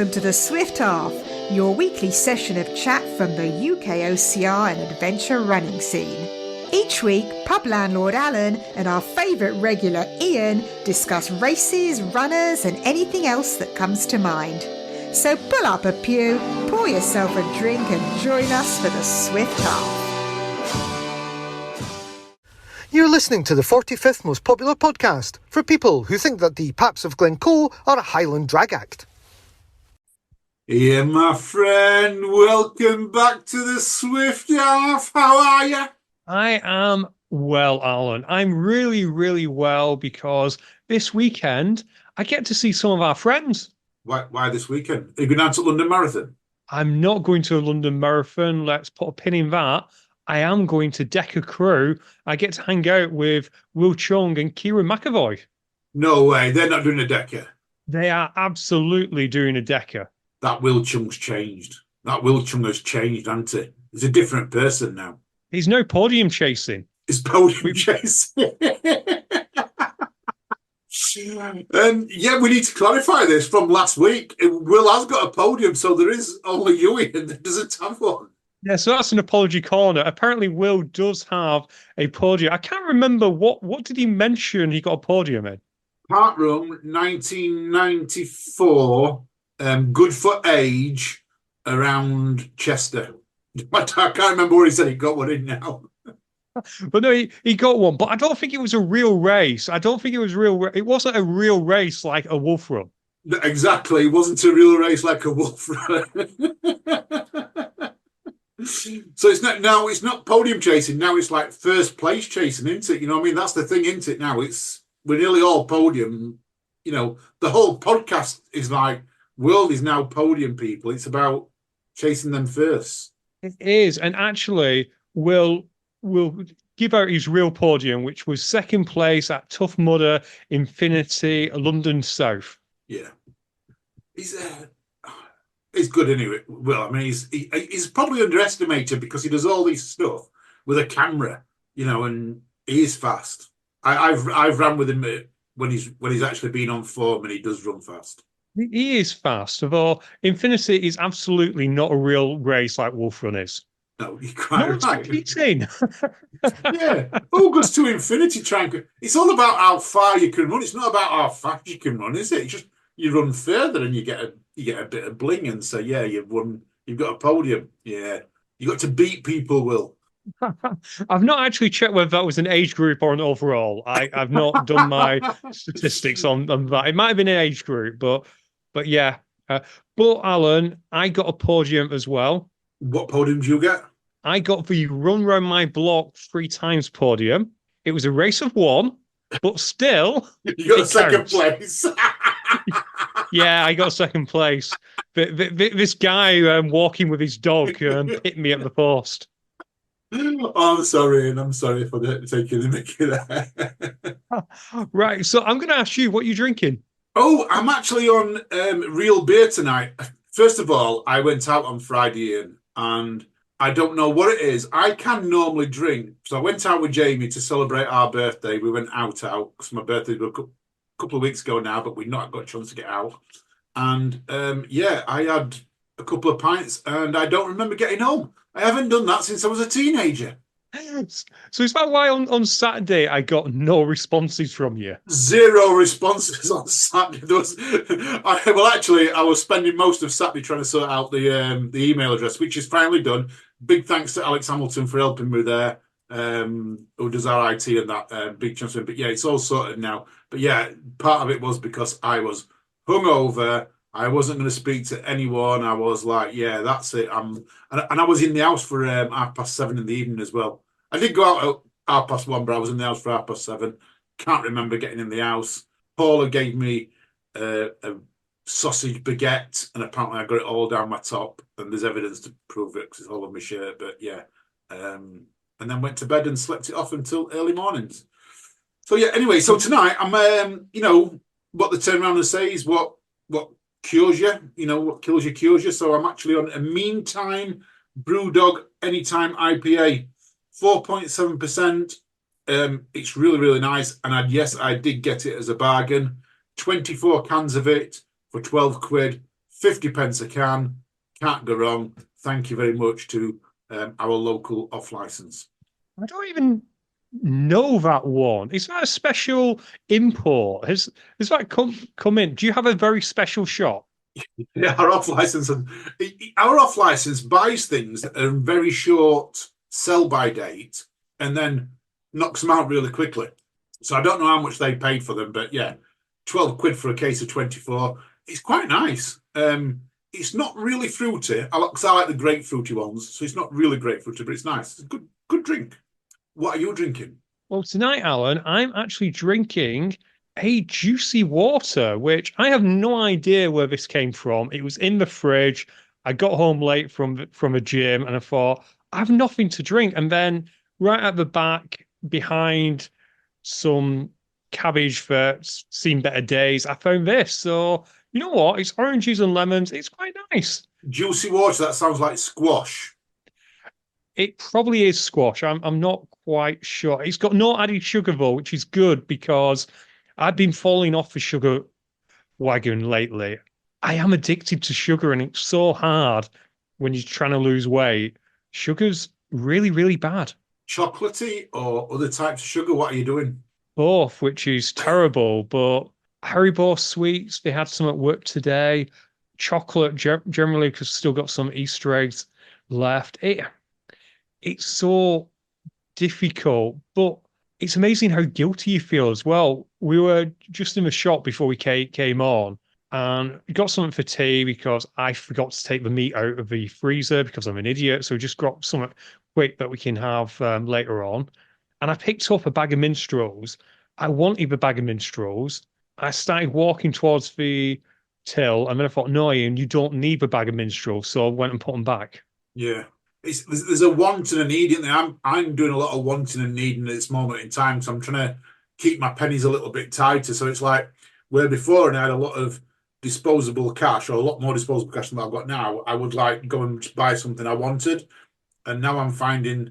welcome to the Swift Half, your weekly session of chat from the UKOCR and adventure running scene. Each week, pub landlord Alan and our favourite regular Ian discuss races, runners and anything else that comes to mind. So pull up a pew, pour yourself a drink and join us for the Swift Half. You're listening to the 45th most popular podcast for people who think that the Paps of Glencoe are a Highland drag act. Ian, my friend, welcome back to the Swift Half. How are you? I am well, Alan. I'm really, really well because this weekend I get to see some of our friends. Why this weekend? Are you going down to London Marathon? I'm not going to a London Marathon. Let's put a pin in that. I am going to Decker Crew. I get to hang out with Will Chung and Kieran McAvoy. No way. They're not doing a Decker. They are absolutely doing a Decker. That Will Chung's changed. That Will Chung has changed, hasn't he? He's a different person now. He's no podium chasing. He's podium chasing. And yeah, we need to clarify this from last week. Will has got a podium, so there is only you, Ian, that doesn't have one. Yeah, so that's an apology corner. Apparently, Will does have a podium. I can't remember what did he mention he got a podium in? Park Room, 1994, good for age, around Chester. I can't remember where he said he got one in now. But no, he got one. But I don't think it was a real race. I don't think it was real. It wasn't a real race like a wolf run. Exactly. It wasn't a real race like a wolf run. So it's not podium chasing. Now it's like first place chasing, isn't it? You know what I mean? That's the thing, isn't it? Now we're nearly all podium. You know, the whole podcast is like, world is now podium people. It's about chasing them first. It is. And actually, Will give out his real podium, which was second place at Tough Mudder Infinity, London South. Yeah. He's good anyway. Well, I mean, he's probably underestimated because he does all this stuff with a camera, you know, and he is fast. I've ran with him when he's actually been on form, and he does run fast. He is fast. Although Infinity is absolutely not a real race like Wolf Run is. No, you're quite right. Competing. Yeah, who goes to Infinity trying? It's all about how far you can run. It's not about how fast you can run, is it? It's just you run further and you get a bit of bling and say, yeah, you've won. You've got a podium. Yeah, you got to beat people, Will. I've not actually checked whether that was an age group or an overall. I've not done my statistics on that. It might have been an age group, but yeah. But Alan, I got a podium as well. What podium did you get? I got the Run Round My Block 3 times podium. It was a race of 1, but still, you got second place. Yeah, I got second place. This guy walking with his dog hit me at the post. Oh, I'm sorry, and I'm sorry for taking the mickey there. Right, so I'm going to ask you, what you're drinking? Oh, I'm actually on real beer tonight. First of all, I went out on Friday, Ian, and I don't know what it is. I can normally drink. So I went out with Jamie to celebrate our birthday. We went out because my birthday was a couple of weeks ago now, but we'd not got a chance to get out. And I had a couple of pints and I don't remember getting home. I haven't done that since I was a teenager. So is that why on Saturday I got no responses from you? 0 responses on Saturday. I was spending most of Saturday trying to sort out the email address, which is finally done. Big thanks to Alex Hamilton for helping me there, who does our IT and that big transfer. But yeah, it's all sorted now. But yeah, part of it was because I was hungover. I wasn't going to speak to anyone. I was like, yeah, that's it. And I was in the house for 7:30 in the evening as well. I did go out at 1:30, but I was in the house for 7:30. Can't remember getting in the house. Paula gave me a sausage baguette, and apparently I got it all down my top, and there's evidence to prove it because it's all on my shirt. But yeah, and then went to bed and slept it off until early mornings. So yeah, anyway, so tonight I'm, what the turnaround and say is what cures you, what kills you cures you. So I'm actually on a Meantime Brewdog Anytime IPA, 4.7%. It's really, really nice. And I did get it as a bargain. 24 cans of it for 12 quid, 50 pence a can. Can't go wrong. Thank you very much to our local off license. I don't even know that one. Is that a special import? Has that come in? Do you have a very special shop? Yeah, our off license buys things that are very short sell by date and then knocks them out really quickly. So I don't know how much they paid for them, but yeah, 12 quid for a case of 24. It's quite nice. It's not really fruity. I like the grapefruity ones, so it's not really grapefruity, but it's nice. It's a good drink. What are you drinking? Well, tonight, Alan, I'm actually drinking a juicy water, which I have no idea where this came from. It was in the fridge. I got home late from a gym and I thought, I have nothing to drink. And then right at the back, behind some cabbage that's seen better days, I found this. So, you know what? It's oranges and lemons. It's quite nice. Juicy water, that sounds like squash. It probably is squash. I'm not quite sure. It's got no added sugar though, which is good because I've been falling off the sugar wagon lately. I am addicted to sugar and it's so hard when you're trying to lose weight. Sugar's really, really bad. Chocolatey or other types of sugar? What are you doing? Both, which is terrible. But Haribo sweets, they had some at work today. Chocolate generally because still got some Easter eggs left. It's so difficult, but it's amazing how guilty you feel as well. We were just in the shop before we came on and we got something for tea because I forgot to take the meat out of the freezer because I'm an idiot. So we just got something quick that we can have later on. And I picked up a bag of minstrels. I wanted the bag of minstrels. I started walking towards the till and then I thought, no, Ian, you don't need the bag of minstrels. So I went and put them back. Yeah. There's a want and a need in there. I'm doing a lot of wanting and needing at this moment in time, so I'm trying to keep my pennies a little bit tighter. So it's like where before and I had a lot of disposable cash or a lot more disposable cash than I've got now, I would like go and buy something I wanted. And now I'm finding,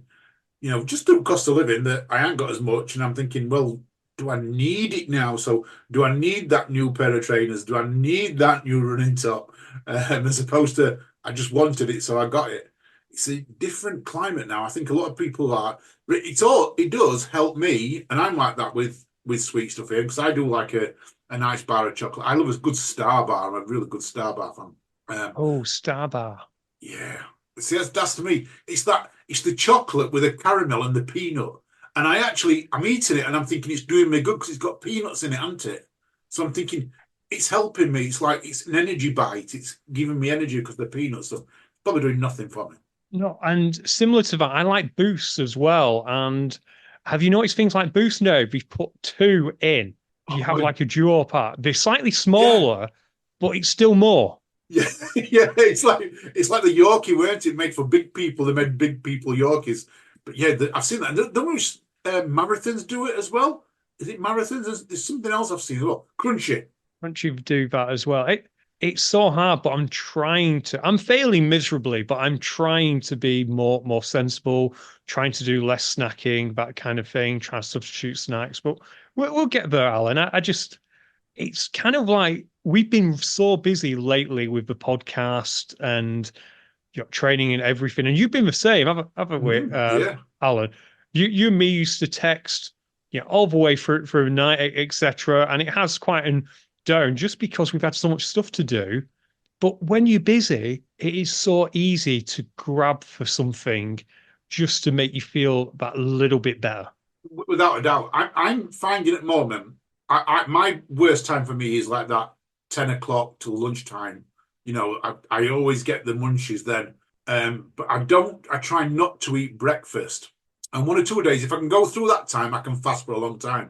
just the cost of living that I ain't got as much. And I'm thinking, well, do I need it now? So do I need that new pair of trainers? Do I need that new running top? As opposed to I just wanted it, so I got it. It's a different climate now. I think a lot of people are. It does help me, and I'm like that with sweet stuff here because I do like a nice bar of chocolate. I love a good Star Bar. I'm a really good Star Bar fan. Star Bar. Yeah. See, that's to me. It's the chocolate with the caramel and the peanut. And I'm eating it and I'm thinking it's doing me good because it's got peanuts in it, hasn't it? So I'm thinking it's helping me. It's like it's an energy bite. It's giving me energy because the peanuts stuff. Probably doing nothing for me. No, and similar to that, I like Boosts as well. And have you noticed things like Boost now? We've put 2 in. You have like a duo pack. They're slightly smaller, but it's still more. Yeah, yeah. It's like the Yorkie, weren't it? Made for big people. They made big people Yorkies. But yeah, I've seen that. Don't marathons do it as well? Is it marathons? There's something else I've seen as well. Crunchy do that as well. It's so hard, but I'm failing miserably, but I'm trying to be more sensible, trying to do less snacking, that kind of thing, trying to substitute snacks. But we'll get there, Alan. It's kind of like we've been so busy lately with the podcast and training and everything. And you've been the same, haven't we, yeah. Alan? You and me used to text, all the way through the night, etc. And it has quite an down just because we've had so much stuff to do. But when you're busy, it is so easy to grab for something just to make you feel that little bit better. Without a doubt. I'm finding at the moment, my worst time for me is like that 10 o'clock till lunchtime. I always get the munchies then. But I try not to eat breakfast. And 1 or 2 days, if I can go through that time, I can fast for a long time.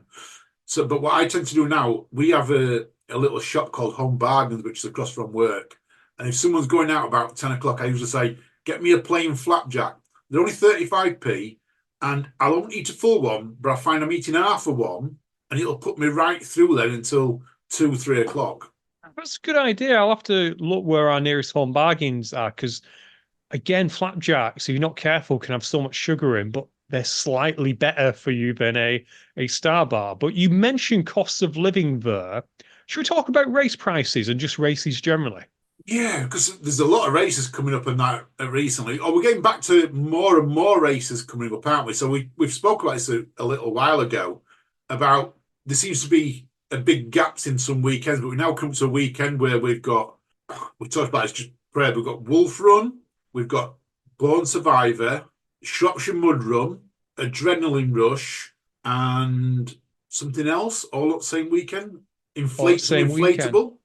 So, but what I tend to do now, we have a little shop called Home Bargains, which is across from work. And if someone's going out about 10 o'clock, I usually say, get me a plain flapjack. They're only 35p, and I won't eat a full one, but I find I'm eating half of one, and it'll put me right through then until 2, 3 o'clock. That's a good idea. I'll have to look where our nearest Home Bargains are, because, again, flapjacks, if you're not careful, can have so much sugar in, but they're slightly better for you than a Star Bar. But you mentioned costs of living there. Should we talk about race prices and just races generally? Yeah, because there's a lot of races coming up and that recently. Oh, we're getting back to more and more races coming up, aren't we? So we've spoke about this a little while ago about there seems to be a big gaps in some weekends, but we now come to a weekend where we talked about it's just prayer. We've got Wolf Run, we've got Born Survivor, Shropshire Mud Run, Adrenaline Rush, and something else all at the same weekend. Or same weekend. Inflatable,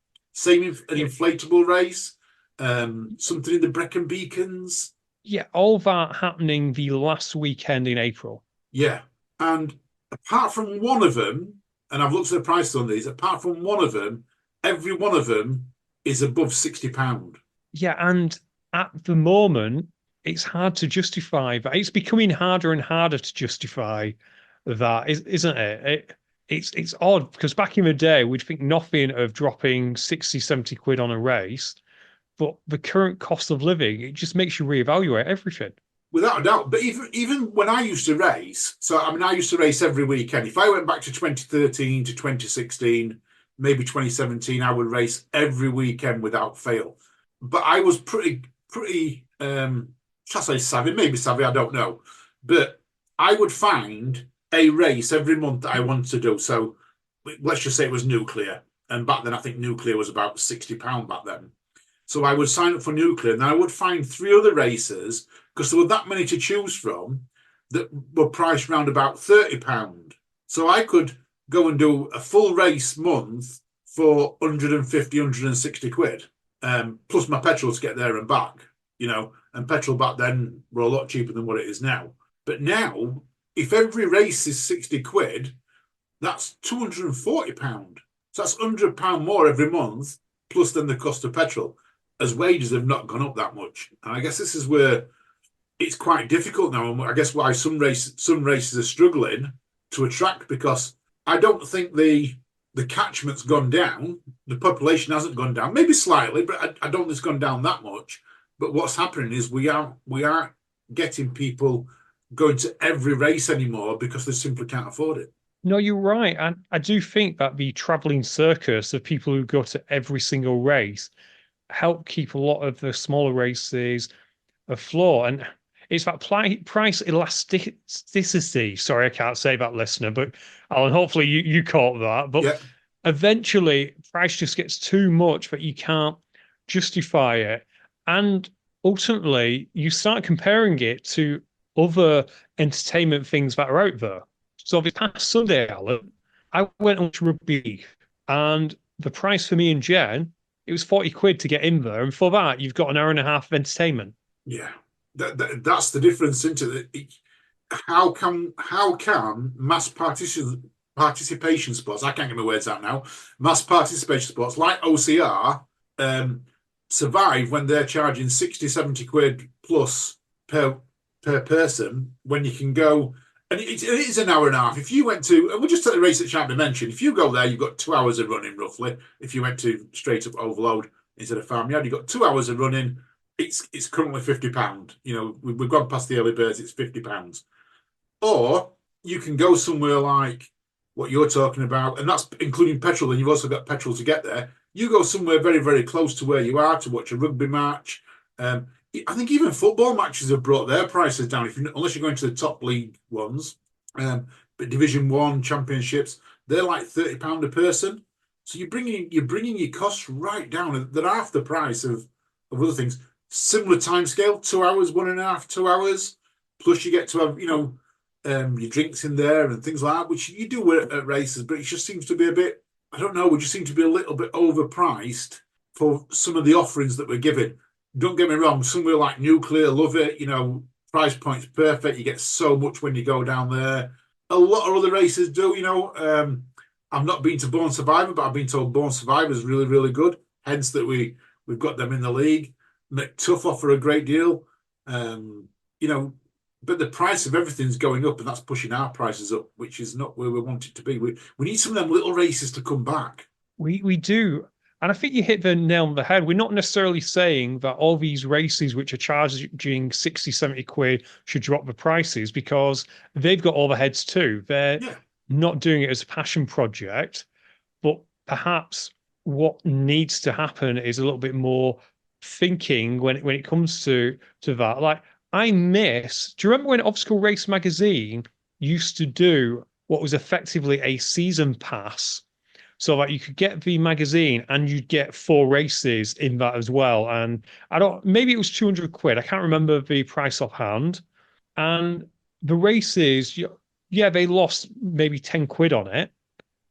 an inflatable race. Something in the Brecon Beacons. Yeah, all that happening the last weekend in April. Yeah, and apart from one of them, and I've looked at the prices on these. Apart from one of them, every one of them is above £60. Yeah, and at the moment, it's hard to justify that. It's becoming harder and harder to justify that, isn't it? It's odd because back in the day, we'd think nothing of dropping 60, 70 quid on a race, but the current cost of living, it just makes you reevaluate everything. Without a doubt. But even when I used to race, so I mean, I used to race every weekend. If I went back to 2013 to 2016, maybe 2017, I would race every weekend without fail. But I was pretty shall I say savvy, maybe savvy, I don't know. But I would find a race every month that I wanted to do. So let's just say it was nuclear. And back then I think nuclear was about £60 back then. So I would sign up for nuclear and then I would find three other races because there were that many to choose from that were priced around about £30. So I could go and do a full race month for 150, 160 quid, plus my petrol to get there and back, and petrol back then were a lot cheaper than what it is now. But now, if every race is 60 quid, that's £240. So that's £100 more every month, plus then the cost of petrol, as wages have not gone up that much. And I guess this is where it's quite difficult now. And I guess why some races are struggling to attract, because I don't think the catchment's gone down. The population hasn't gone down, maybe slightly, but I don't think it's gone down that much. But what's happening is we aren't getting people going to every race anymore because they simply can't afford it. No, you're right. And I do think that the traveling circus of people who go to every single race help keep a lot of the smaller races afloat. And it's that price elasticity. Sorry, I can't say that, listener, but Alan, hopefully you caught that. But Yeah. eventually, price just gets too much that you can't justify it. And ultimately, you start comparing it to other entertainment things that are out there. So this past Sunday, Alan, I went on to rugby, and the price for me and Jen, it was 40 quid to get in there. And for that, you've got an hour and a half of entertainment. Yeah, that's the difference into it. How can mass participation sports? I can't get my words out now. Mass participation sports like OCR survive when they're charging 60, 70 quid plus per person when you can go. And it is an hour and a half. If you went to, and we'll just take the race at Champion Mention, if you go there, you've got 2 hours of running roughly. If you went to straight up Overload instead of Farmyard, you've got 2 hours of running. It's currently £50. We've gone past the early birds, it's £50. Or you can go somewhere like what you're talking about, and that's including petrol, and you've also got petrol to get there. You go somewhere very, very close to where you are to watch a rugby match. I think even football matches have brought their prices down, unless you're going to the top league ones. But Division 1 championships, they're like £30 a person. So you're bringing your costs right down. They're half the price of other things. Similar timescale, 2 hours, 1.5, 2 hours. Plus you get to have, your drinks in there and things like that, which you do at races, but it just seems to be a bit, I don't know, we just seem to be a little bit overpriced for some of the offerings that we're giving. Don't get me wrong, somewhere like Nuclear, love it, price point's perfect. You get so much when you go down there. A lot of other races do, I've not been to Born Survivor, but I've been told Born Survivor is really, really good. Hence that we've got them in the league. McTuff offer a great deal. But the price of everything's going up, and that's pushing our prices up, which is not where we want it to be. We need some of them little races to come back. We do. And I think you hit the nail on the head. We're not necessarily saying that all these races which are charging 60, 70 quid should drop the prices, because they've got overheads too. They're not doing it as a passion project, but perhaps what needs to happen is a little bit more thinking when it comes to that. Like, do you remember when Obstacle Race Magazine used to do what was effectively a season pass? So like you could get the magazine and you'd get 4 races in that as well. And maybe it was 200 quid. I can't remember the price offhand. And the races, yeah, they lost maybe 10 quid on it,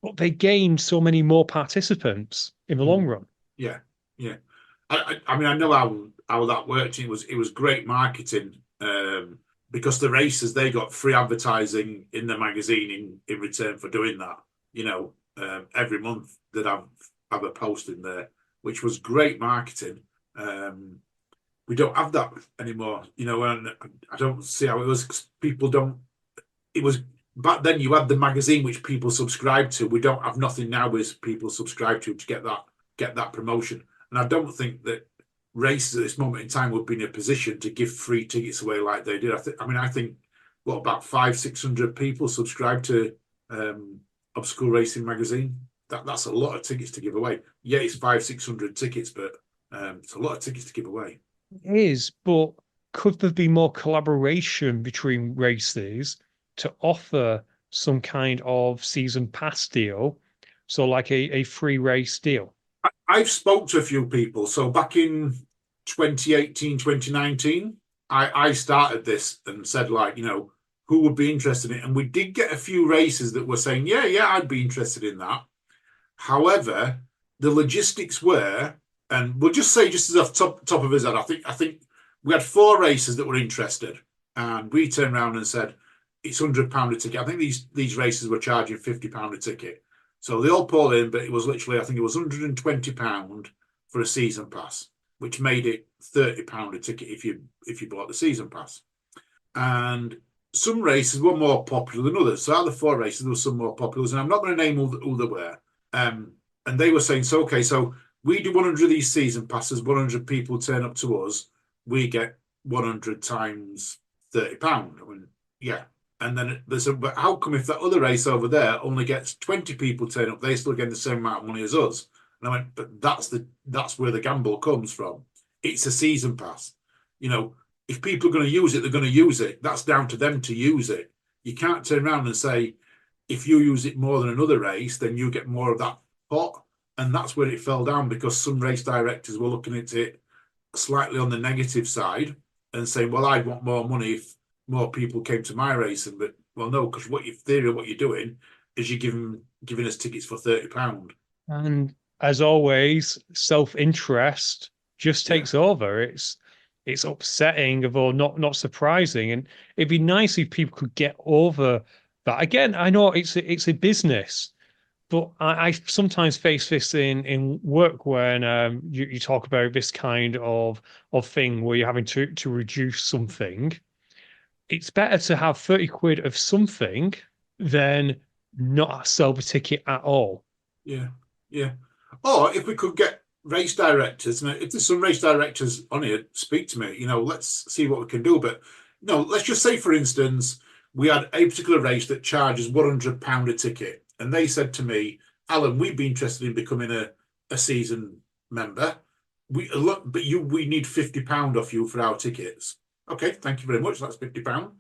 but they gained so many more participants in the long run. Yeah, yeah. I mean, I know how that worked. It was great marketing, because the races, they got free advertising in the magazine in return for doing that. Every month that have a post in there, which was great marketing. We don't have that anymore, and I don't see how it was, 'cause people don't. It was back then. You had the magazine which people subscribed to. We don't have nothing now as people subscribe to get that promotion. And I don't think that races at this moment in time would be in a position to give free tickets away like they did. I think what, about 500-600 people subscribe to Obstacle Racing Magazine. That's a lot of tickets to give away. Yeah, it's 500-600 tickets, but it's a lot of tickets to give away. It is, but could there be more collaboration between races to offer some kind of season pass deal? So like a free race deal? I've spoke to a few people. So back in 2018, 2019, I started this and said, like, who would be interested in it? And we did get a few races that were saying, yeah, I'd be interested in that. However, the logistics were, and we'll just say, just as off top of his head, I think we had 4 races that were interested, and we turned around and said it's £100 a ticket. I think these races were charging £50 a ticket. So they all pulled in, but it was literally, I think it was £120 for a season pass, which made it £30 a ticket if you bought the season pass. And some races were more popular than others. So out of the 4 races, there were some more popular, and I'm not going to name who they were. And they were saying, so we do 100 of these season passes, 100 people turn up to us, we get 100 times £30. I mean, yeah. And then they said, but how come if that other race over there only gets 20 people turn up, they still get the same amount of money as us? And I went, but that's where the gamble comes from. It's a season pass. If people are going to use it, they're going to use it. That's down to them to use it. You can't turn around and say, if you use it more than another race, then you get more of that pot. And that's where it fell down, because some race directors were looking at it slightly on the negative side and saying, well, I'd want more money if more people came to my racing. But, well, no, because what you're doing is you're giving us tickets for £30. And as always, self-interest just takes over. It's upsetting, although not surprising. And it'd be nice if people could get over that. Again, I know it's a business, but I sometimes face this in work when you talk about this kind of thing where you're having to reduce something. It's better to have 30 quid of something than not sell the ticket at all. Yeah, yeah. Or if we could get race directors, and if there's some race directors on here, speak to me. Let's see what we can do. But let's just say, for instance, we had a particular race that charges £100 a ticket, and they said to me, Alan, we'd be interested in becoming a season member. We need £50 off you for our tickets. Okay, thank you very much. That's £50.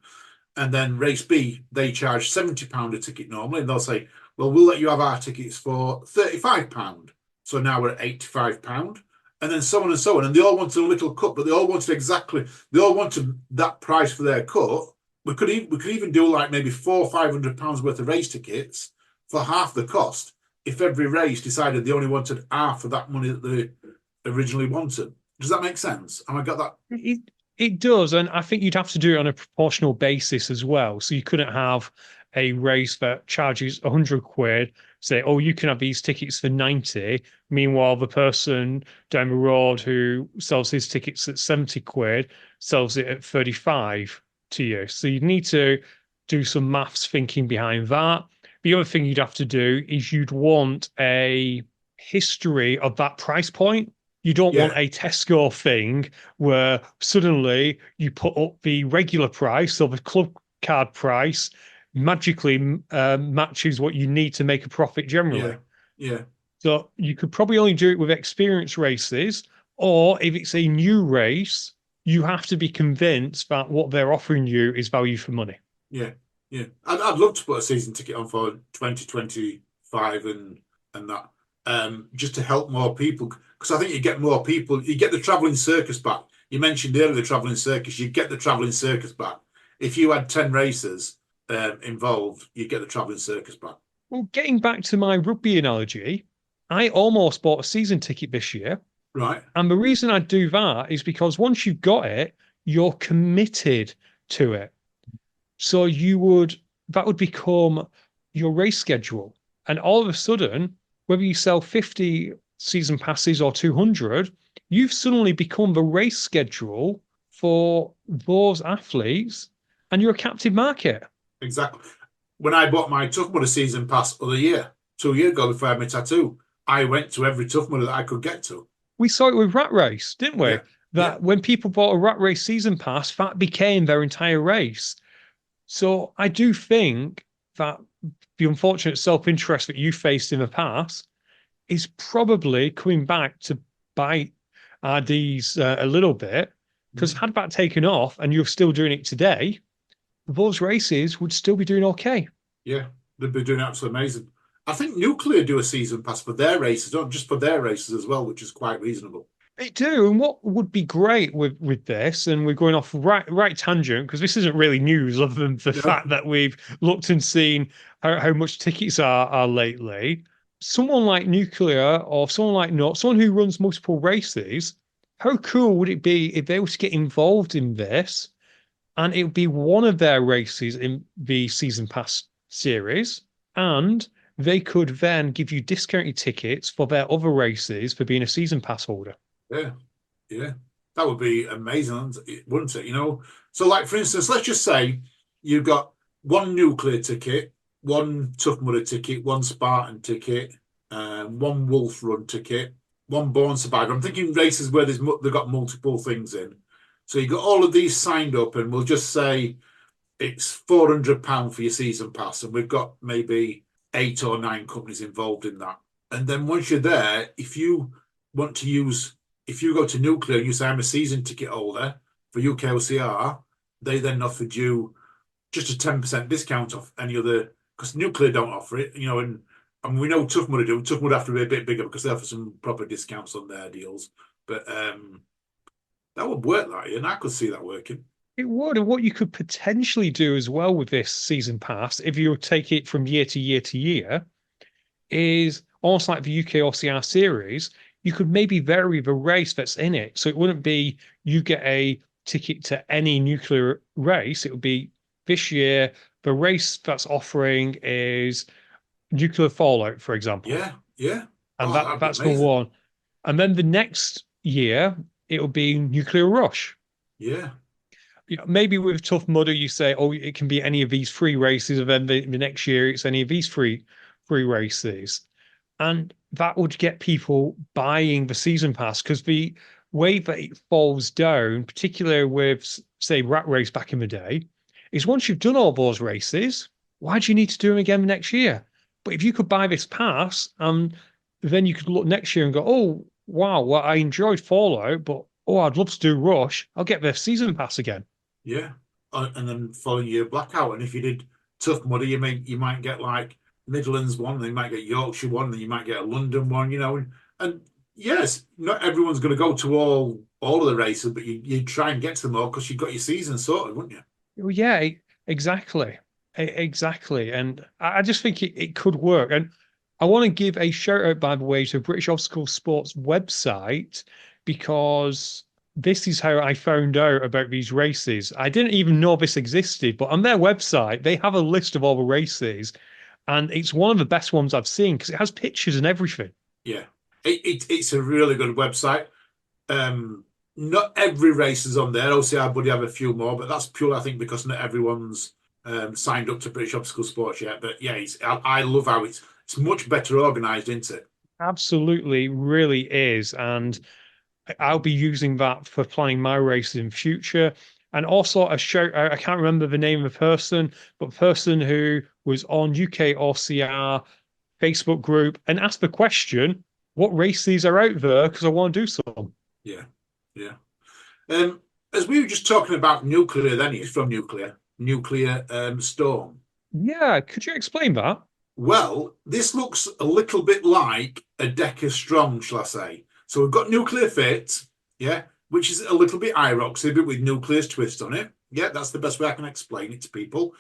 And then race B, they charge £70 a ticket normally, and they'll say, well, we'll let you have our tickets for £35. So now we're at £85, and then so on and so on. And they all wanted a little cut, but they all wanted that price for their cut. We could even do like maybe £400 or £500 worth of race tickets for half the cost if every race decided they only wanted half of that money that they originally wanted. Does that make sense? Have I got that? It does, and I think you'd have to do it on a proportional basis as well. So you couldn't have a race that charges 100 quid, say, oh, you can have these tickets for 90. Meanwhile, the person down the road who sells his tickets at 70 quid sells it at 35 to you. So you need to do some maths thinking behind that. The other thing you'd have to do is you'd want a history of that price point. You don't want a Tesco thing where suddenly you put up the regular price, so the club card price magically matches what you need to make a profit generally. Yeah. So you could probably only do it with experienced races, or if it's a new race, you have to be convinced that what they're offering you is value for money. Yeah, yeah. I'd love to put a season ticket on for 2025 and that, just to help more people, because I think you get more people. You get the travelling circus back. You mentioned earlier the travelling circus. You get the travelling circus back. If you had 10 races involved, you get the travelling circus back. Well, getting back to my rugby analogy, I almost bought a season ticket this year. Right. And the reason I do that is because once you've got it, you're committed to it. So that would become your race schedule. And all of a sudden, whether you sell 50 season passes or 200, you've suddenly become the race schedule for those athletes and you're a captive market. Exactly. When I bought my Tough Mudder season pass other year, 2 years ago before I had my tattoo, I went to every Tough Mudder that I could get to. We saw it with Rat Race, didn't we? Yeah. That when people bought a Rat Race season pass, that became their entire race. So I do think that the unfortunate self-interest that you faced in the past is probably coming back to bite RDs a little bit, because had that taken off and you're still doing it today, those races would still be doing okay. Yeah, they'd be doing absolutely amazing. I think Nuclear do a season pass for their races, not just for their races as well, which is quite reasonable. They do, and what would be great with this, and we're going off right tangent because this isn't really news other than the fact that we've looked and seen how much tickets are lately. Someone like Nuclear or someone who runs multiple races, how cool would it be if they were to get involved in this and it would be one of their races in the season pass series, and they could then give you discounted tickets for their other races for being a season pass holder. Yeah, yeah. That would be amazing, wouldn't it? You know, so like for instance, let's just say you've got one Nuclear ticket, one Tough Mudder ticket, one Spartan ticket, one Wolf Run ticket, one Born Survivor. I'm thinking races where they've got multiple things in. So you got all of these signed up, and we'll just say it's £400 for your season pass, and we've got maybe 8 or 9 companies involved in that. And then once you're there, if you go to Nuclear and you say I'm a season ticket holder for UKOCR, they then offered you just a 10% discount off any other, because Nuclear don't offer it, you know, and we know Tough Mudder do. Tough Mudder have to be a bit bigger because they offer some proper discounts on their deals. But that would work, that, and I could see that working. It would. And what you could potentially do as well with this season pass, if you take it from year to year to year, is almost like the UKOCR series. You could maybe vary the race that's in it. So it wouldn't be you get a ticket to any Nuclear race. It would be this year, the race that's offering is Nuclear Fallout, for example. Yeah, yeah. And that's the one. And then the next year, it'll be Nuclear Rush. Yeah. You know, maybe with Tough Mudder, you say, oh, it can be any of these 3 races, and then the next year it's any of these three races. And that would get people buying the season pass, because the way that it falls down, particularly with, say, Rat Race back in the day, is once you've done all those races, why do you need to do them again next year? But if you could buy this pass, then you could look next year and go, oh, wow, well, I enjoyed Fallout, but I'd love to do Rush. I'll get the season pass again. Yeah, and then following year Blackout. And if you did Tough Mudder, you might get like Midlands one, and you might get Yorkshire one, and you might get a London one, you know. And yes, not everyone's going to go to all of the races, but you try and get to them all because you've got your season sorted, wouldn't you? Well, yeah, exactly. Exactly. And I just think it could work. And I want to give a shout out, by the way, to British Obstacle Sports website, because this is how I found out about these races. I didn't even know this existed, but on their website, they have a list of all the races. And it's one of the best ones I've seen because it has pictures and everything. Yeah, it's a really good website. Not every race is on there. OCR Buddy have a few more, but that's purely, I think, because not everyone's signed up to British Obstacle Sports yet. But yeah, I love how it's much better organised, isn't it? Absolutely, really is. And I'll be using that for planning my races in future. And also a shout out, I can't remember the name of the person, but the person who was on UKOCR Facebook group and ask the question, what races are out there? Because I want to do some. Yeah, yeah. As we were just talking about nuclear, then it's from nuclear storm. Yeah, could you explain that? Well, this looks a little bit like a Decker Strong, shall I say? So we've got nuclear fit, yeah, which is a little bit IROXy, but with nuclear's twist on it. Yeah, that's the best way I can explain it to people.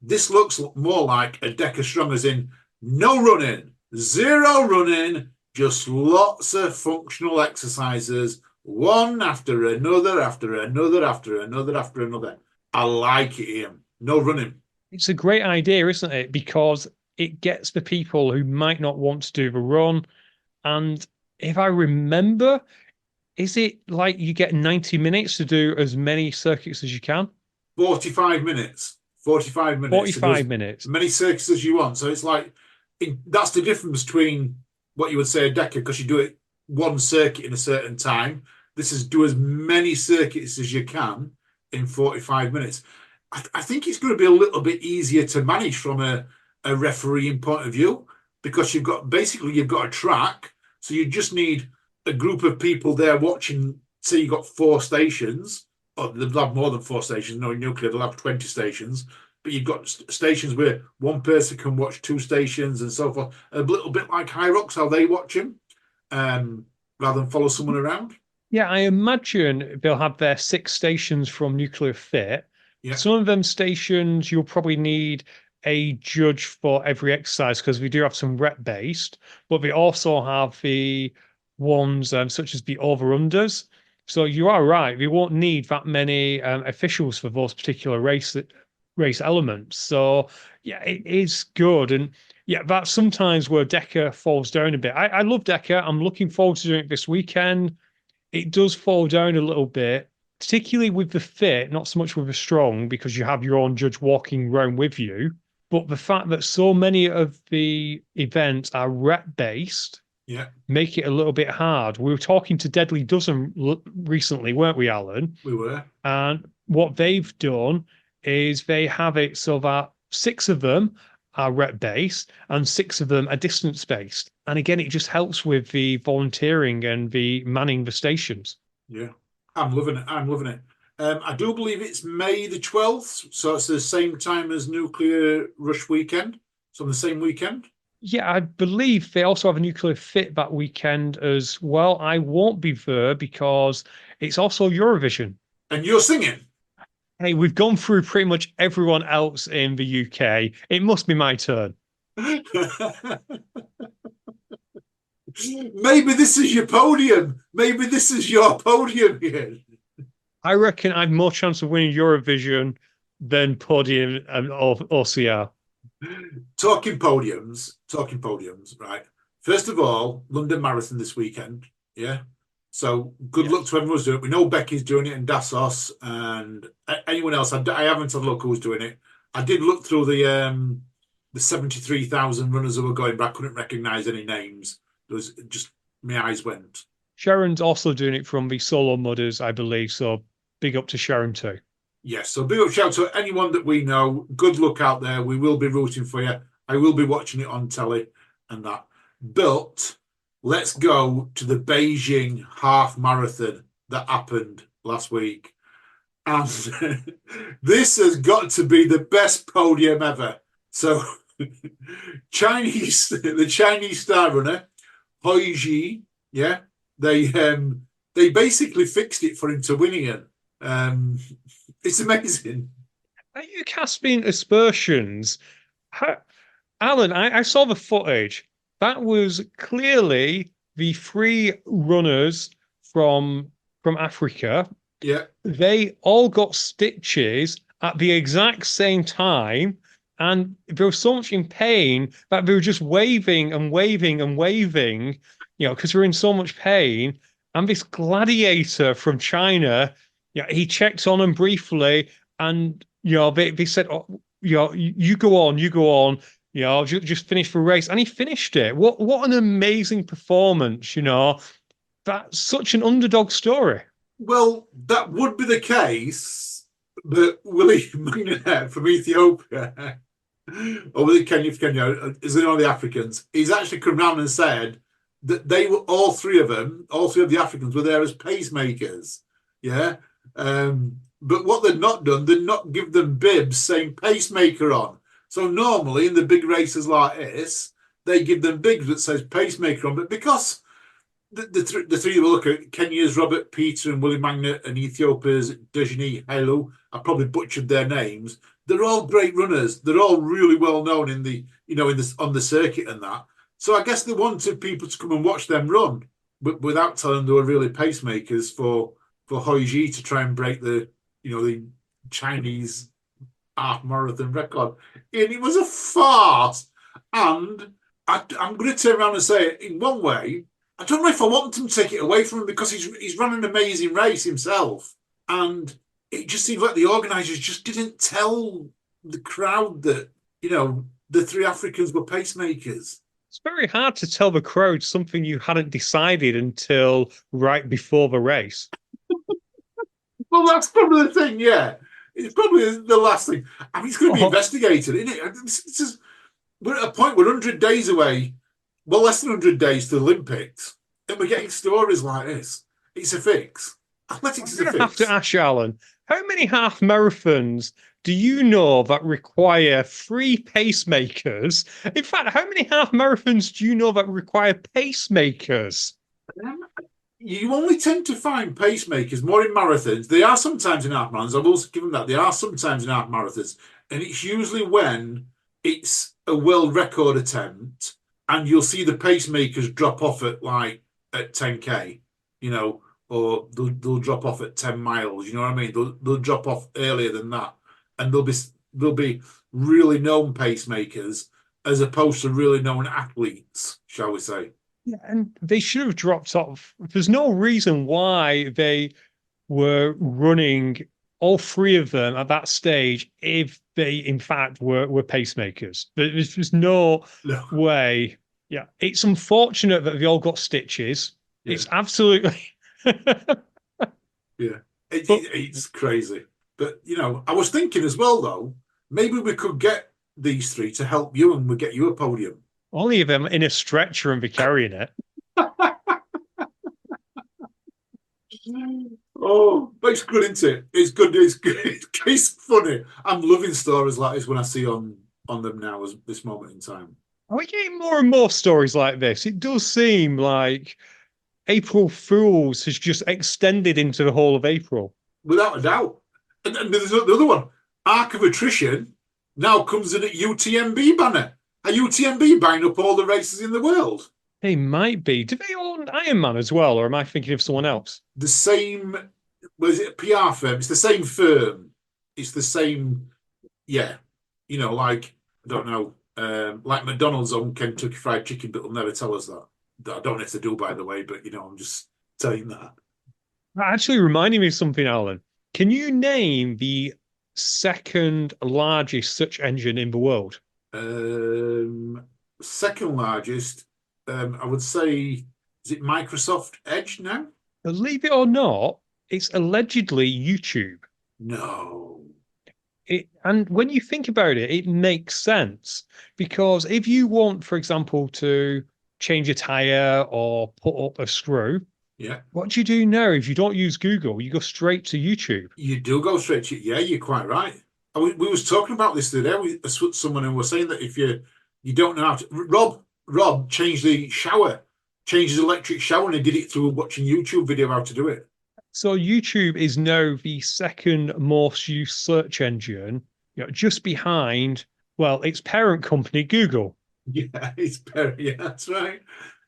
This looks more like a Decker Strong, as in no running, zero running, just lots of functional exercises, one after another, after another, after another, after another. I like it, Ian. No running. It's a great idea, isn't it? Because it gets the people who might not want to do the run. And if I remember, is it like you get 90 minutes to do as many circuits as you can? 45 minutes. 45 minutes. 45 minutes. As many circuits as you want. So it's like, that's the difference between what you would say a Decker, because you do it one circuit in a certain time. This is do as many circuits as you can in 45 minutes. I think it's going to be a little bit easier to manage from a refereeing point of view, because you've got a track. So you just need a group of people there watching. Say you've got 4 stations, or they'll have more than 4 stations. No, in nuclear, they'll have 20 stations. But you've got stations where one person can watch 2 stations and so forth. A little bit like Hyrox, how they watch him, rather than follow someone around. Yeah, I imagine they'll have their 6 stations from Nuclear Fit. Yeah. Some of them stations, you'll probably need a judge for every exercise, because we do have some rep based, but we also have the ones such as the over-unders. So you are right. We won't need that many officials for those particular race elements. So yeah, it is good. And yeah, that's sometimes where Decker falls down a bit. I love Decker. I'm looking forward to doing it this weekend. It does fall down a little bit, particularly with the fit, not so much with the strong, because you have your own judge walking around with you. But the fact that so many of the events are rep based, yeah, make it a little bit hard. We were talking to Deadly Dozen recently, weren't we, Alan? We were. And what they've done is they have it so that 6 of them are rep based and 6 of them are distance based. And again, it just helps with the volunteering and the manning the stations. Yeah, I'm loving it. I'm loving it. I do believe it's May the 12th, so it's the same time as Nuclear Rush Weekend. So on the same weekend. Yeah, I believe they also have a Nuclear Fit that weekend as well. I won't be there because it's also Eurovision. And you're singing? Hey, we've gone through pretty much everyone else in the UK. It must be my turn. Maybe this is your podium. Maybe this is your podium here. I reckon I have more chance of winning Eurovision than podium and OCR. Talking podiums, right? First of all, London Marathon this weekend, yeah? So good luck to everyone who's doing it. We know Becky's doing it and Dassos and anyone else. I haven't had a look who's doing it. I did look through the 73,000 runners who were going, but I couldn't recognise any names. There was just, my eyes went. Sharon's also doing it from the Solo Mudders, I believe. So big up to Sharon too. Yes, so big up shout to anyone that we know. Good luck out there. We will be rooting for you. I will be watching it on telly and that. But let's go to the Beijing half marathon that happened last week. And this has got to be the best podium ever. So the Chinese star runner, Hoi Ji, yeah, they basically fixed it for him to win again. It's amazing. Are you casting aspersions? Alan, I saw the footage. That was clearly the 3 runners from Africa. Yeah. They all got stitches at the exact same time. And they were so much in pain that they were just waving and waving and waving, because they're in so much pain. And this gladiator from China, he checked on them briefly, and they said, "Oh, you go on, just finish the race," and he finished it. What an amazing performance! That's such an underdog story. Well, that would be the case, but Willie Magnet from Ethiopia over the Kenya, is one of the Africans. He's actually come round and said that they were all three of the Africans were there as pacemakers. Yeah. But what they'd not done, they'd not give them bibs saying pacemaker on. So normally in the big races like this, they give them bibs that says pacemaker on. But because the three we'll look at, Kenya's Robert Peter and Willie Magnet and Ethiopia's Dejani Hailu, I probably butchered their names. They're all great runners. They're all really well known in the on the circuit and that. So I guess they wanted people to come and watch them run, but without telling them they were really pacemakers for Hoiji to try and break the Chinese half marathon record. And it was a farce. And I'm going to turn around and say it in one way. I don't know if I want them to take it away from him because he's run an amazing race himself. And it just seems like the organisers just didn't tell the crowd that, the three Africans were pacemakers. It's very hard to tell the crowd something you hadn't decided until right before the race. Well, that's probably the thing, yeah. It's probably the last thing. I mean, it's going to be investigated, isn't it? We're at a point, we're 100 days away, well, less than 100 days to the Olympics, and we're getting stories like this. It's a fix. Athletics is a fix. I have to ask you, Alan, how many half marathons do you know that require 3 pacemakers? In fact, how many half marathons do you know that require pacemakers? You only tend to find pacemakers more in marathons. They are sometimes in half marathons. I will give them that. They are sometimes in half marathons. And it's usually when it's a world record attempt and you'll see the pacemakers drop off at 10K, or they'll drop off at 10 miles. You know what I mean? They'll drop off earlier than that. And they'll be really known pacemakers as opposed to really known athletes, shall we say. Yeah, and they should have dropped off. There's no reason why they were running, all 3 of them at that stage, if they in fact were pacemakers. There's just no way. Yeah, it's unfortunate that they all got stitches. Yeah. It's absolutely yeah, it's crazy. But I was thinking as well though, maybe we could get these 3 to help you and we'll get you a podium. Only of them in a stretcher and be carrying it. Oh, but it's good, isn't it? It's good. It's good. It's funny. I'm loving stories like this when I see on them now at this moment in time. Are we getting more and more stories like this? It does seem like April Fools has just extended into the whole of April. Without a doubt. And there's another one. Arc of Attrition now comes in at UTMB banner. Are UTMB buying up all the races in the world? They might be. Do they own Ironman as well, or am I thinking of someone else? The same, was it a PR firm? It's the same firm. It's the same, yeah. I don't know, like McDonald's own Kentucky Fried Chicken, but they'll never tell us that. I don't know if they do, by the way, but, I'm just saying that. That actually reminding me of something, Alan. Can you name the second largest search engine in the world? Second largest, I would say, is it Microsoft Edge now? Believe it or not, it's allegedly YouTube. No. And when you think about it, it makes sense. Because if you want, for example, to change a tire or put up a screw, yeah. What do you do now if you don't use Google? You go straight to YouTube. You do go straight to, yeah, you're quite right. We was talking about this today with someone who was saying that if you don't know how to... Rob changed the shower, changed his electric shower, and he did it through watching YouTube video how to do it. So YouTube is now the second most used search engine, just behind, its parent company, Google. Yeah, yeah, that's right.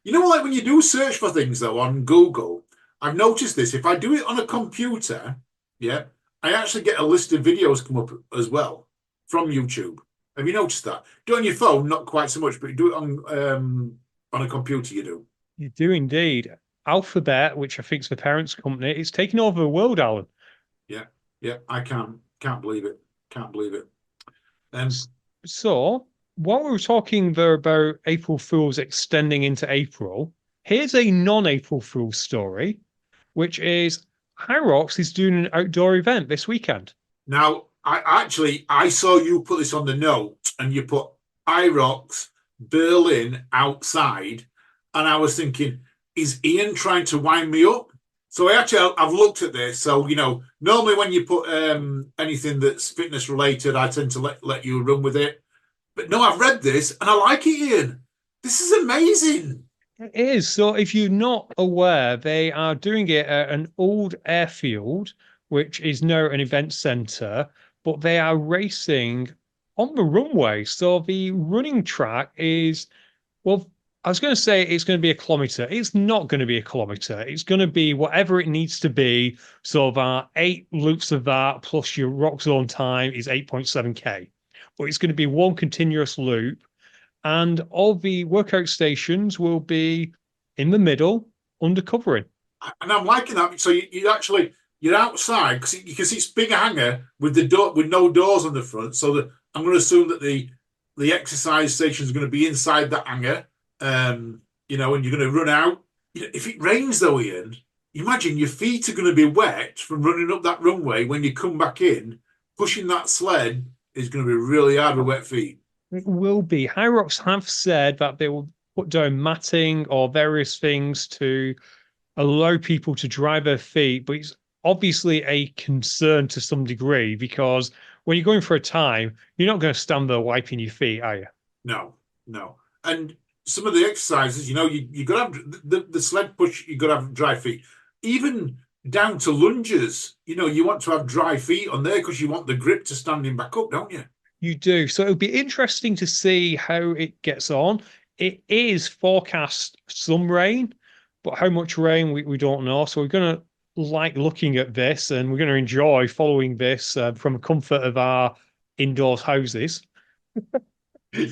Like when you do search for things though on Google, I've noticed this. If I do it on a computer, yeah, I actually get a list of videos come up as well from YouTube. Have you noticed that? Do it on your phone, not quite so much, but you do it on a computer, you do. You do indeed. Alphabet, which I think is the parent's company, it's taking over the world, Alan. Yeah, I can't believe it. Can't believe it. So, while we were talking there about April Fools extending into April, here's a non-April Fool's story, which is Hyrox is doing an outdoor event this weekend. Now, I saw you put this on the note, and you put IROX Berlin outside, and I was thinking, is Ian trying to wind me up? So I've looked at this. So, normally when you put anything that's fitness related, I tend to let you run with it. But no, I've read this and I like it, Ian. This is amazing. It is. So if you're not aware, they are doing it at an old airfield, which is now an event centre, but they are racing on the runway. So the running track is, well, I was going to say it's going to be a kilometre. It's not going to be a kilometre. It's going to be whatever it needs to be. So that 8 loops of that plus your rock zone time is 8.7K. But it's going to be one continuous loop. And all the workout stations will be in the middle, under covering. And I'm liking that. So you're outside because you can see it's big hangar with the door with no doors on the front. So I'm going to assume that the exercise station is going to be inside that hangar. And you're going to run out. If it rains though, Ian, imagine your feet are going to be wet from running up that runway. When you come back in, pushing that sled is going to be really hard with wet feet. It will be. Hyrox have said that they will put down matting or various things to allow people to dry their feet, but it's obviously a concern to some degree because when you're going for a time, you're not going to stand there wiping your feet, are you? No. And some of the exercises, you got to have the sled push, you got to have dry feet. Even down to lunges, you want to have dry feet on there because you want the grip to standing back up, don't you? You do. So it'll be interesting to see how it gets on. It is forecast some rain, but how much rain we don't know. So we're going to like looking at this and we're going to enjoy following this from the comfort of our indoors houses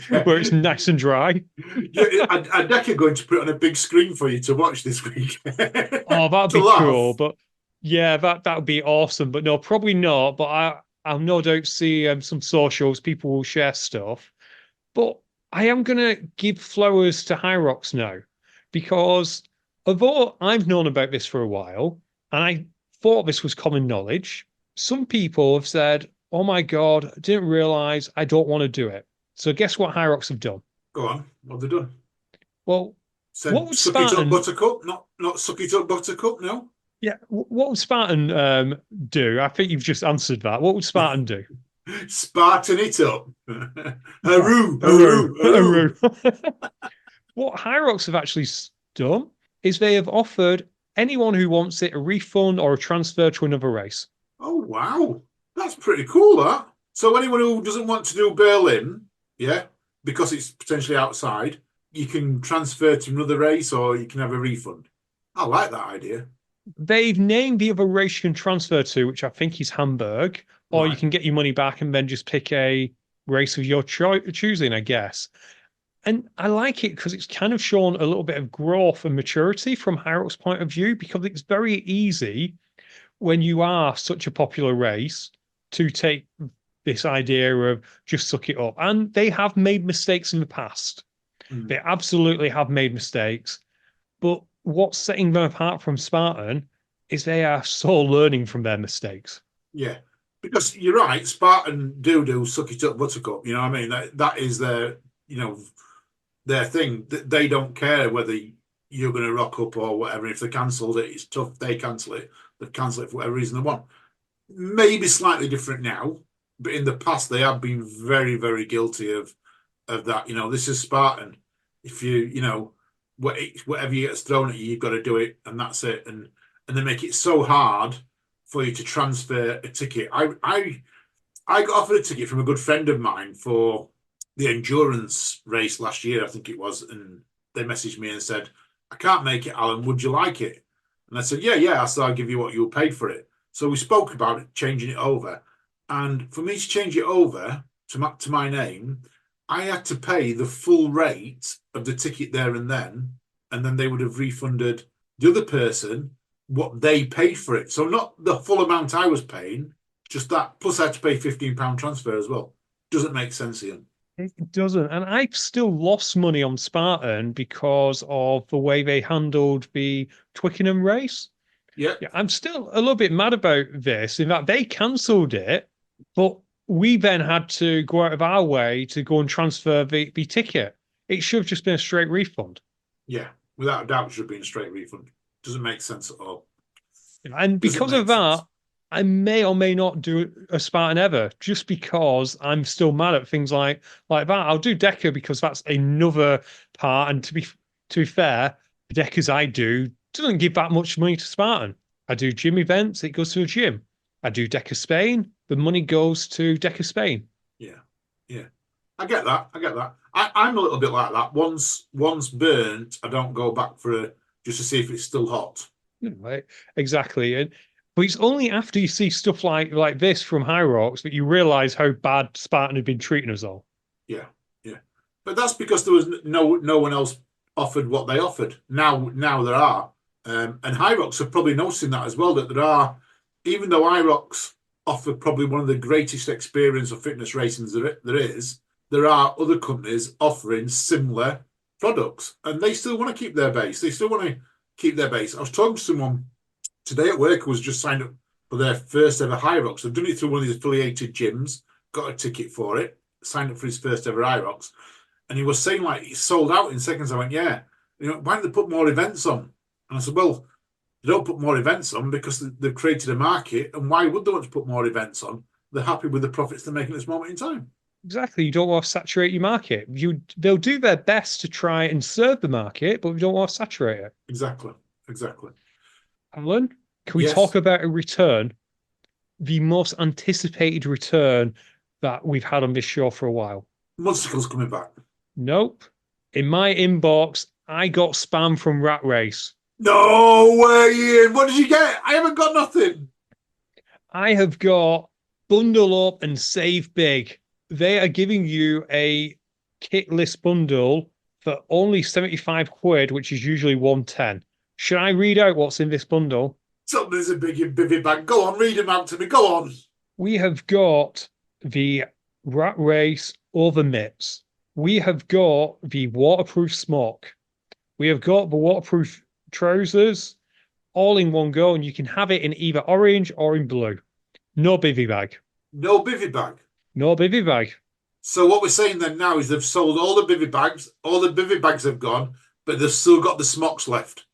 where it's nice and dry. Yeah, I'm definitely going to put it on a big screen for you to watch this week. Oh, that'd be cool. But yeah, that would be awesome. But no, probably not. But I'll no doubt see some socials. People will share stuff. But I am going to give flowers to Hyrox now because although I've known about this for a while and I thought this was common knowledge, some people have said, oh my God, I didn't realize I don't want to do it. So guess what Hyrox have done? Go on. What have they done? Well, what would suck it up, Buttercup? Not suck it up, Buttercup, no? Yeah, what would Spartan do? I think you've just answered that. What would Spartan do? Spartan it up. Haru. What Hyrox have actually done is they have offered anyone who wants it a refund or a transfer to another race. Oh, wow. That's pretty cool, that. So anyone who doesn't want to do Berlin, yeah, because it's potentially outside, you can transfer to another race or you can have a refund. I like that idea. They've named the other race you can transfer to, which I think is Hamburg, or you can get your money back and then just pick a race of your choosing, I guess. And I like it because it's kind of shown a little bit of growth and maturity from Hyrox's point of view, because it's very easy when you are such a popular race to take this idea of just suck it up. And they have made mistakes in the past. They absolutely have made mistakes. But what's setting them apart from Spartan is they are so learning from their mistakes. Yeah, because you're right. Spartan do suck it up, Buttercup. You know what I mean? That is their, their thing. They don't care whether you're going to rock up or whatever. If they cancelled it, it's tough. They cancel it. They cancel it for whatever reason they want. Maybe slightly different now, but in the past they have been very, very guilty of that. This is Spartan. If whatever gets thrown at you, you've got to do it, and that's it. And they make it so hard for you to transfer a ticket. I got offered a ticket from a good friend of mine for the endurance race last year, I think it was, and they messaged me and said, I can't make it, Alan, would you like it? And I said, yeah. I said, I'll give you what you'll pay for it. So we spoke about it, changing it over. And for me to change it over to my name, I had to pay the full rate of the ticket there and then they would have refunded the other person what they paid for it. So not the full amount I was paying, just that. Plus I had to pay £15 transfer as well. Doesn't make sense, Ian. It doesn't. And I've still lost money on Spartan because of the way they handled the Twickenham race. Yeah. I'm still a little bit mad about this. In fact, they cancelled it, but we then had to go out of our way to go and transfer the ticket. It should have just been a straight refund. Yeah, without a doubt, it should have been a straight refund. Doesn't make sense at all. And because of that, I may or may not do a Spartan ever, just because I'm still mad at things like that. I'll do Deca because that's another part. And to be fair, the Decas I do doesn't give that much money to Spartan. I do gym events, it goes to the gym. I do Deca Spain, the money goes to Deca Spain. Yeah, yeah. I get that. I'm a little bit like that. Once burnt, I don't go back just to see if it's still hot. Right, exactly. But it's only after you see stuff like this from High Rocks that you realise how bad Spartan had been treating us all. Yeah, yeah. But that's because there was no one else offered what they offered. Now there are. And High Rocks are probably noticing that as well, that there are, even though High Rocks offer probably one of the greatest experience of fitness racing there are other companies offering similar products, and they still want to keep their base. I was talking to someone today at work who was just signed up for their first ever High Rocks. They've done it through one of these affiliated gyms, got a ticket for it, signed up for his first ever High Rocks, and he was saying like he sold out in seconds. I went, yeah, why don't they put more events on? And I said, well, they don't put more events on because they've created a market, and why would they want to put more events on? They're happy with the profits they're making at this moment in time. Exactly. You don't want to saturate your market. They'll do their best to try and serve the market, but you don't want to saturate it. Exactly. Alan, can we talk about a return? The most anticipated return that we've had on this show for a while. Mudsicle's coming back. Nope. In my inbox, I got spam from Rat Race. No way, Ian. What did you get? I haven't got nothing. I have got Bundle Up and Save Big. They are giving you a kit list bundle for only 75 quid, which is usually 110. Should I read out what's in this bundle? Something's a big bivvy bag. Go on, read them out to me. Go on. We have got the Rat Race over mitts. We have got the waterproof smock. We have got the waterproof trousers all in one go, and you can have it in either orange or in blue. No bivvy bag. No bivvy bag. No bivvy bag. So what we're saying then now is they've sold all the bivvy bags. All the bivvy bags have gone, but they've still got the smocks left.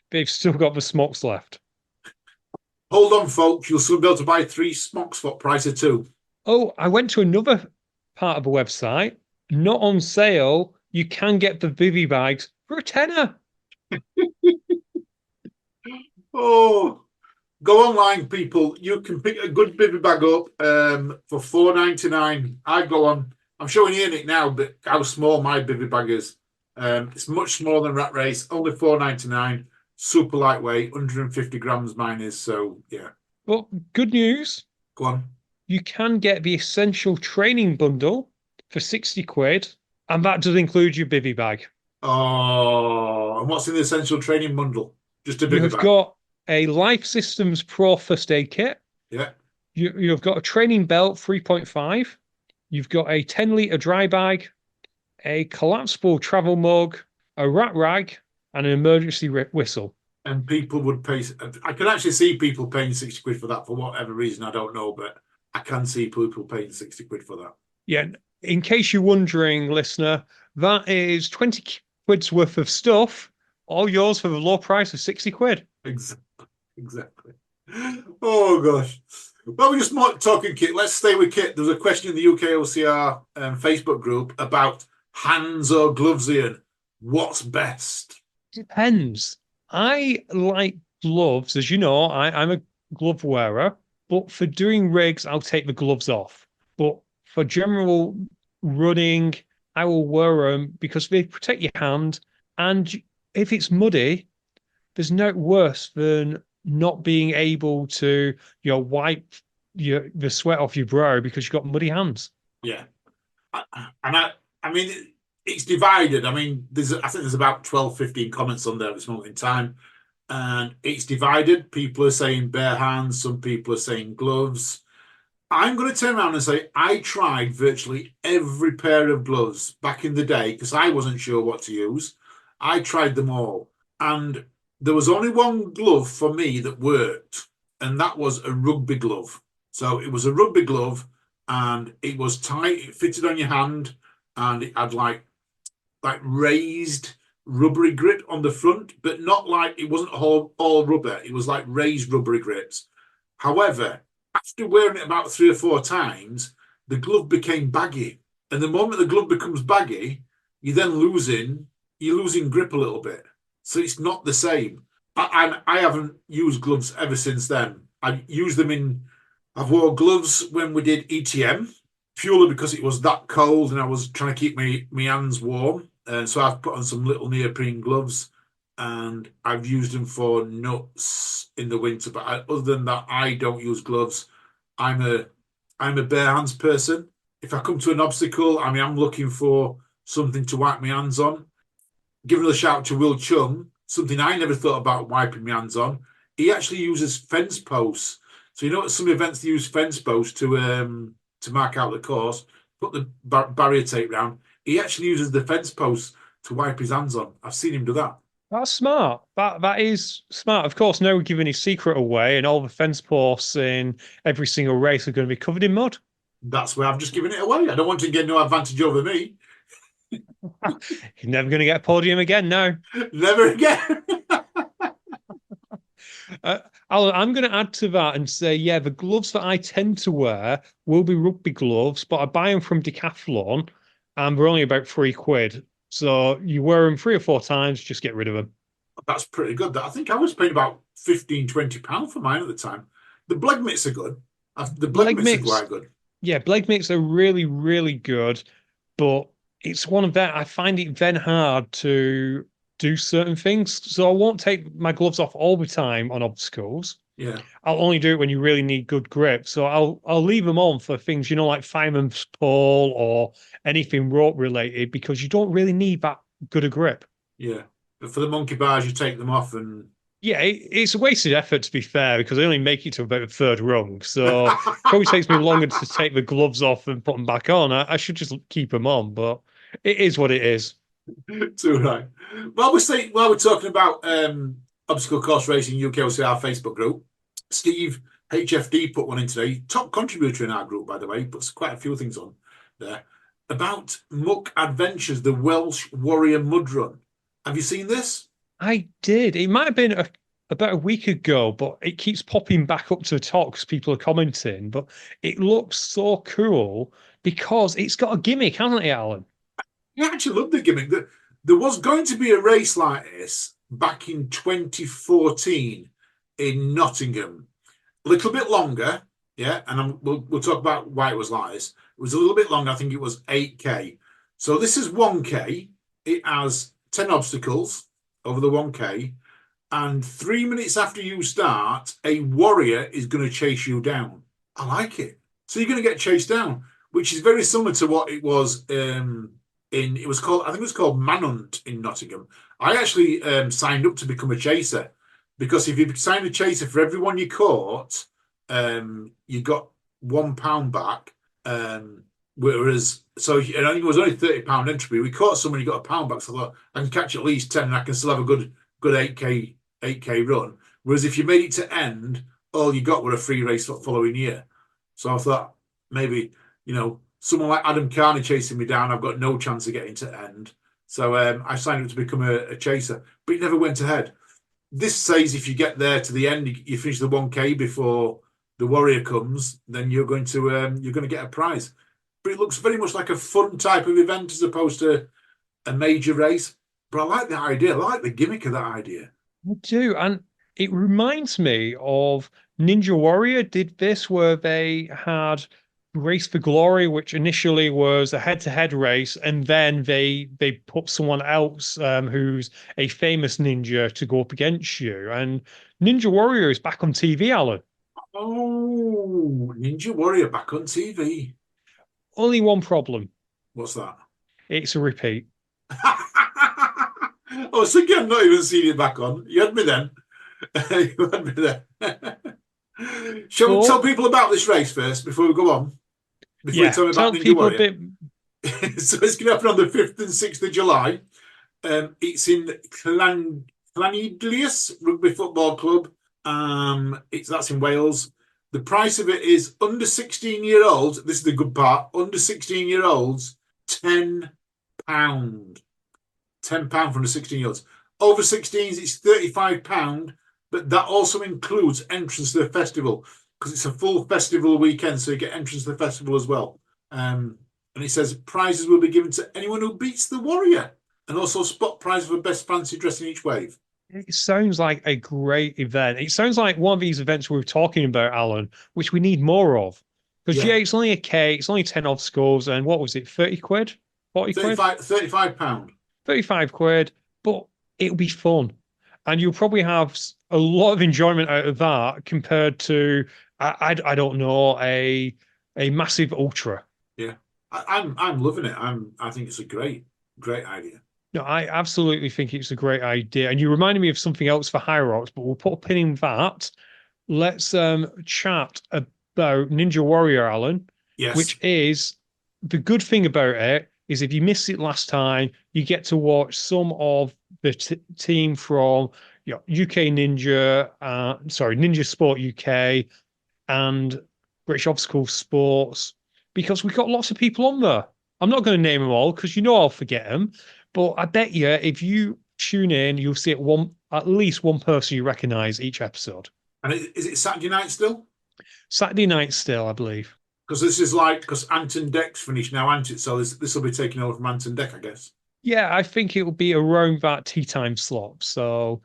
They've still got the smocks left. Hold on, folks. You'll still be able to buy 3 smocks for price of 2. Oh, I went to another part of the website. Not on sale. You can get the bivvy bags for a tenner. Oh, go online, people. You can pick a good bivvy bag up for $4.99. I go on. I'm showing Ian it now, but how small my bivvy bag is. It's much smaller than Rat Race. Only $4.99. Super lightweight, 150 grams mine is. So yeah. Well, good news. Go on. You can get the essential training bundle for 60 quid, and that does include your bivvy bag. Oh, and what's in the essential training bundle? Just a bivvy bag. You've got a Life Systems Pro first aid kit. Yeah. You've got a training belt 3.5. You've got a 10-litre dry bag, a collapsible travel mug, a rat rag, and an emergency whistle. And people would pay. I can actually see people paying 60 quid for that for whatever reason. I don't know, but I can see people paying 60 quid for that. Yeah. In case you're wondering, listener, that is 20 quid's worth of stuff, all yours for the low price of 60 quid. Exactly. Oh, gosh. Well, we're just talking kit. Let's stay with kit. There was a question in the UKOCR Facebook group about hands or gloves, Ian. What's best? Depends. I like gloves. As you know, I'm a glove wearer, but for doing rigs, I'll take the gloves off. But for general running, I will wear them because they protect your hand. And if it's muddy, there's no worse than not being able to wipe the sweat off your brow because you've got muddy hands. Yeah. I mean, it's divided. I mean, I think there's about 12, 15 comments on there at this moment in time. And it's divided. People are saying bare hands. Some people are saying gloves. I'm going to turn around and say I tried virtually every pair of gloves back in the day because I wasn't sure what to use. I tried them all. And there was only one glove for me that worked, and that was a rugby glove. So it was a rugby glove and it was tight. It fitted on your hand, and it had like raised rubbery grip on the front, but not like it wasn't all rubber. It was like raised rubbery grips. However, after wearing it about 3 or 4 times, the glove became baggy. And the moment the glove becomes baggy, you're losing grip a little bit. So it's not the same. I haven't used gloves ever since then. I've worn gloves when we did ETM, purely because it was that cold and I was trying to keep my hands warm. And so I've put on some little neoprene gloves and I've used them for nuts in the winter. But other than that, I don't use gloves. I'm a bare hands person. If I come to an obstacle, I'm looking for something to wipe my hands on. Giving a shout to Will Chung, something I never thought about wiping my hands on. He actually uses fence posts. So at some events they use fence posts to mark out the course, put the barrier tape down. He actually uses the fence posts to wipe his hands on. I've seen him do that. That's smart. That is smart. Of course, now we're giving his secret away, and all the fence posts in every single race are going to be covered in mud. That's where I've just given it away. I don't want to get no advantage over me. You're never going to get a podium again, no. Never again. I'm going to add to that and say, yeah, the gloves that I tend to wear will be rugby gloves, but I buy them from Decathlon, and they're only about £3. So you wear them 3 or 4 times, just get rid of them. That's pretty good. I think I was paying about £15-20 for mine at the time. The Bleg mitts are good. The Bleg mitts are quite good. Yeah, Bleg mitts are really, really good, but it's one of that. I find it then hard to do certain things. So I won't take my gloves off all the time on obstacles. Yeah. I'll only do it when you really need good grip. So I'll leave them on for things, like fireman's pole or anything rope related, because you don't really need that good a grip. Yeah. But for the monkey bars, you take them off and... Yeah, it's a wasted effort, to be fair, because I only make it to about the third rung. So it probably takes me longer to take the gloves off and put them back on. I should just keep them on, but it is what it is. Too right. While we're talking about obstacle course racing UKOCR Facebook group, Steve HFD put one in today. Top contributor in our group, by the way, puts quite a few things on there about Muck Adventures, the Welsh Warrior Mud Run. Have you seen this? I did. It might have been about a week ago, but it keeps popping back up to the top because people are commenting. But it looks so cool because it's got a gimmick, hasn't it, Alan? I actually love the gimmick. There was going to be a race like this back in 2014 in Nottingham. A little bit longer, yeah, and we'll talk about why it was like this. It was a little bit longer. I think it was 8K. So this is 1K. It has 10 obstacles over the 1K, and 3 minutes after you start, a warrior is going to chase you down. I like it. So you're going to get chased down, which is very similar to what it was it was called Manhunt in Nottingham. I actually signed up to become a chaser, because if you sign a chaser for everyone you caught, you got £1 back. Whereas, so I think it was only £30 entry. We caught someone, you got £1 back. So I thought, I can catch at least 10 and I can still have a good 8K run. Whereas if you made it to end, all you got were a free race for the following year. So I thought maybe, someone like Adam Carney chasing me down, I've got no chance of getting to end. So I signed up to become a chaser, but it never went ahead. This says if you get there to the end, you finish the 1K before the warrior comes, then you're going to get a prize. But it looks very much like a fun type of event as opposed to a major race. But I like the idea. I like the gimmick of that idea. I do. And it reminds me of Ninja Warrior did this, where they had Race for Glory, which initially was a head-to-head race, and then they put someone else who's a famous ninja to go up against you. And Ninja Warrior is back on TV, Alan. Oh, Ninja Warrior back on TV. Only one problem. What's that? It's a repeat. Oh, so I've not even seen it back on. You had me then. You had me then. Shall we tell people about this race first before we go on? Before we tell them about Ninja Warrior. So it's going to happen on the 5th and 6th of July. It's in Llanidlius Rugby Football Club. That's in Wales. The price of it is under 16-year-olds. This is the good part. Under 16-year-olds, £10. £10 for under 16-year-olds. Over 16s, it's £35, but that also includes entrance to the festival because it's a full festival weekend, so you get entrance to the festival as well. And it says prizes will be given to anyone who beats the warrior, and also spot prize for best fancy dress in each wave. It sounds like a great event. It sounds like one of these events we were talking about, Alan, which we need more of. Because, yeah, it's only a K, it's only 10 obstacles, and what was it, 30 quid? 40 quid? £35. 35 quid, but it'll be fun. And you'll probably have a lot of enjoyment out of that compared to, I don't know, a massive ultra. Yeah, I'm loving it. I think it's a great idea. No, I absolutely think it's a great idea. And you reminded me of something else for High Rocks, but we'll put a pin in that. Let's chat about Ninja Warrior, Alan. Yes. Which is, the good thing about it is if you missed it last time, you get to watch some of the team from UK Ninja, Ninja Sport UK and British Obstacle Sports, because we've got lots of people on there. I'm not going to name them all because I'll forget them. But I bet you if you tune in, you'll see at least one person you recognise each episode. And is it Saturday night still? Saturday night still, I believe. Because this is because Anton Deck's finished now, ain't it? So this will be taken over from Anton Deck, I guess. Yeah, I think it will be around that tea time slot. So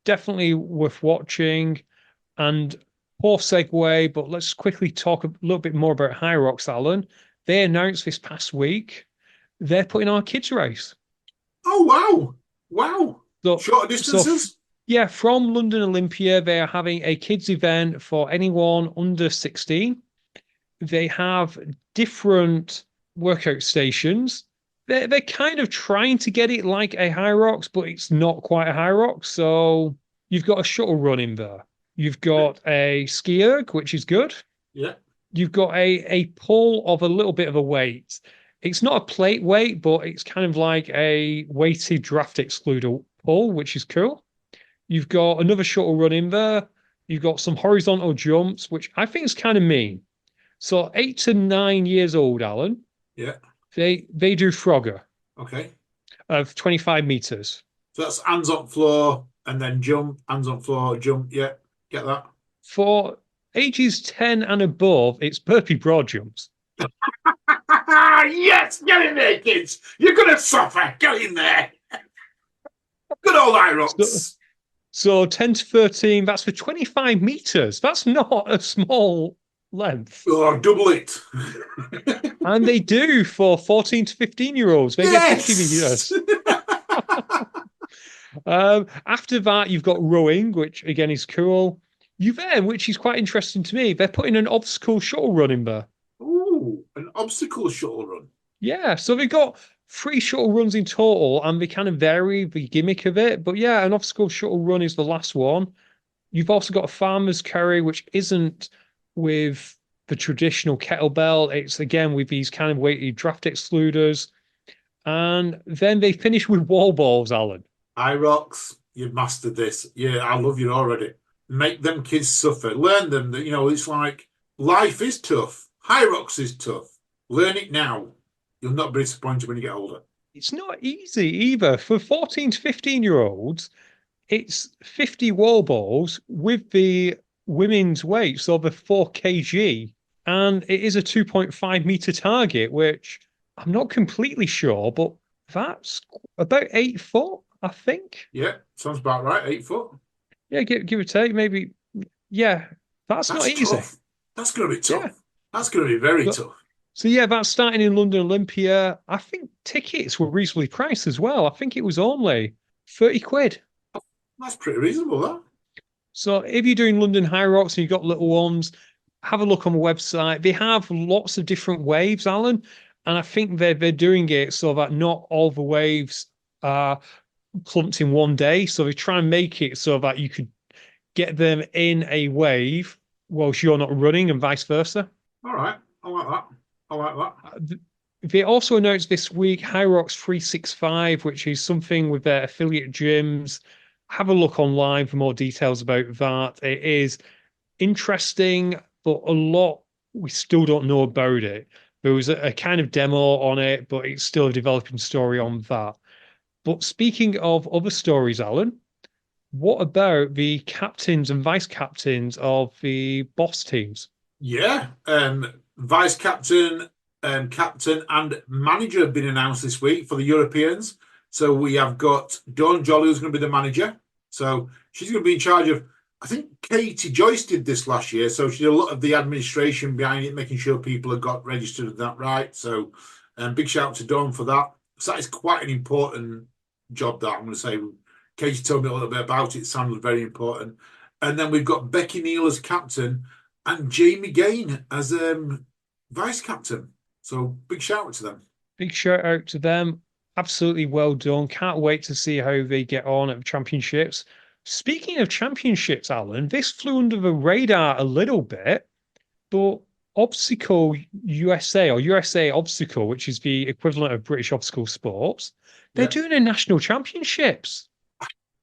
definitely worth watching. And poor segue, but let's quickly talk a little bit more about High Rocks, Alan. They announced this past week they're putting on a kids race. Oh, wow. So, shorter distances? Yeah, from London Olympia, they are having a kids event for anyone under 16. They have different workout stations. They're kind of trying to get it like a High Rocks, but it's not quite a High Rocks. So you've got a shuttle run in there. You've got a ski erg, which is good. Yeah. You've got a pull of a little bit of a weight. It's not a plate weight, but it's kind of like a weighted draft excluder pull, which is cool. You've got another shuttle run in there. You've got some horizontal jumps, which I think is kind of mean. So 8 to 9 years old, Alan. Yeah. They do Frogger. Okay. Of 25 meters. So that's hands on floor and then jump, hands on floor, jump. Yeah, get that. For ages 10 and above, it's burpee broad jumps. Yes, get in there, kids. You're going to suffer. Get in there. Good old High Rocks. So 10 to 13, that's for 25 meters. That's not a small length. Oh, double it. And they do for 14 to 15-year-olds. They get 50 meters. After that, you've got rowing, which again is cool. UVM, which is quite interesting to me. They're putting an obstacle shuttle run in there. Ooh, an obstacle shuttle run. Yeah, so they've got 3 shuttle runs in total, and they kind of vary the gimmick of it. But yeah, an obstacle shuttle run is the last one. You've also got a farmer's carry, which isn't with the traditional kettlebell. It's again with these kind of weighted draft excluders. And then they finish with wall balls, Alan. High Rocks, you've mastered this. Yeah, I love you already. Make them kids suffer. Learn them that, it's like life is tough. High Rocks is tough. Learn it now. You'll not be disappointed when you get older. It's not easy either. For 14 to 15-year-olds, it's 50 wall balls with the women's weight, so the 4 kg. And it is a 2.5 meter target, which I'm not completely sure, but that's about 8 foot, I think. Yeah, sounds about right. 8 foot. Yeah, give or take, maybe. Yeah, that's not easy. Tough. That's going to be tough. Yeah. That's going to be very tough. So yeah, that's starting in London Olympia. I think tickets were reasonably priced as well. I think it was only 30 quid. That's pretty reasonable, that. So if you're doing London High Rocks and you've got little ones, have a look on the website. They have lots of different waves, Alan, and I think they're doing it so that not all the waves are clumped in one day. So they try and make it so that you could get them in a wave whilst you're not running and vice versa. All right. I like that. They also announced this week High Rocks 365, which is something with their affiliate gyms. Have a look online for more details about that. It is interesting. but a lot we still don't know about it. There was a kind of demo on it, but it's still a developing story on that. But speaking of other stories, Alan, what about the captains and vice captains of the boss teams? Yeah, vice captain, captain, and manager have been announced this week for the Europeans. So we have got Dawn Jolly, who's going to be the manager. So she's going to be in charge of. I think Katie Joyce did this last year, so she did a lot of the administration behind it, making sure people have got registered and that right. So, big shout out to Dawn for that. So that is quite an important job. That I'm going to say. Katie told me a little bit about it. It sounded very important. And then we've got Becky Neal as captain and Jamie Gain as vice captain. So big shout out to them. Big shout out to them. Absolutely well done. Can't wait to see how they get on at the championships. Speaking of championships, Alan, this flew under the radar a little bit, but Obstacle USA or USA Obstacle, which is the equivalent of British Obstacle Sports, they're doing a national championships.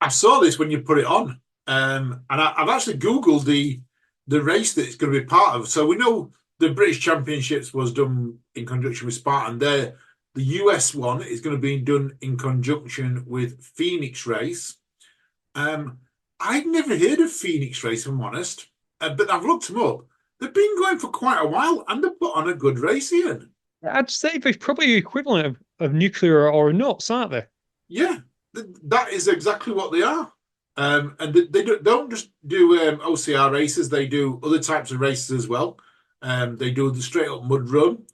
I saw this when you put it on, and I've actually Googled the race that it's going to be part of. So we know the British Championships was done in conjunction with Spartan. The US one is going to be done in conjunction with Phoenix Race. I'd never heard of Phoenix Race, if I'm honest, but I've looked them up. They've been going for quite a while, and they've put on a good race, Ian. I'd say they're probably the equivalent of nuclear or nuts, aren't they? Yeah, that is exactly what they are. And they don't just do OCR races, they do other types of races as well. They do the straight up mud run,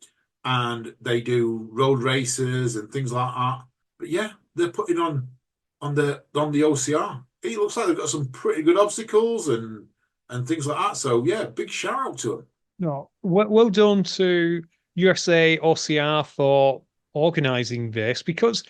and they do road races and things like that. But yeah, they're putting on the OCR. It looks like they've got some pretty good obstacles and things like that. So yeah, big shout out to them. No, well done to USA OCR for organising this, because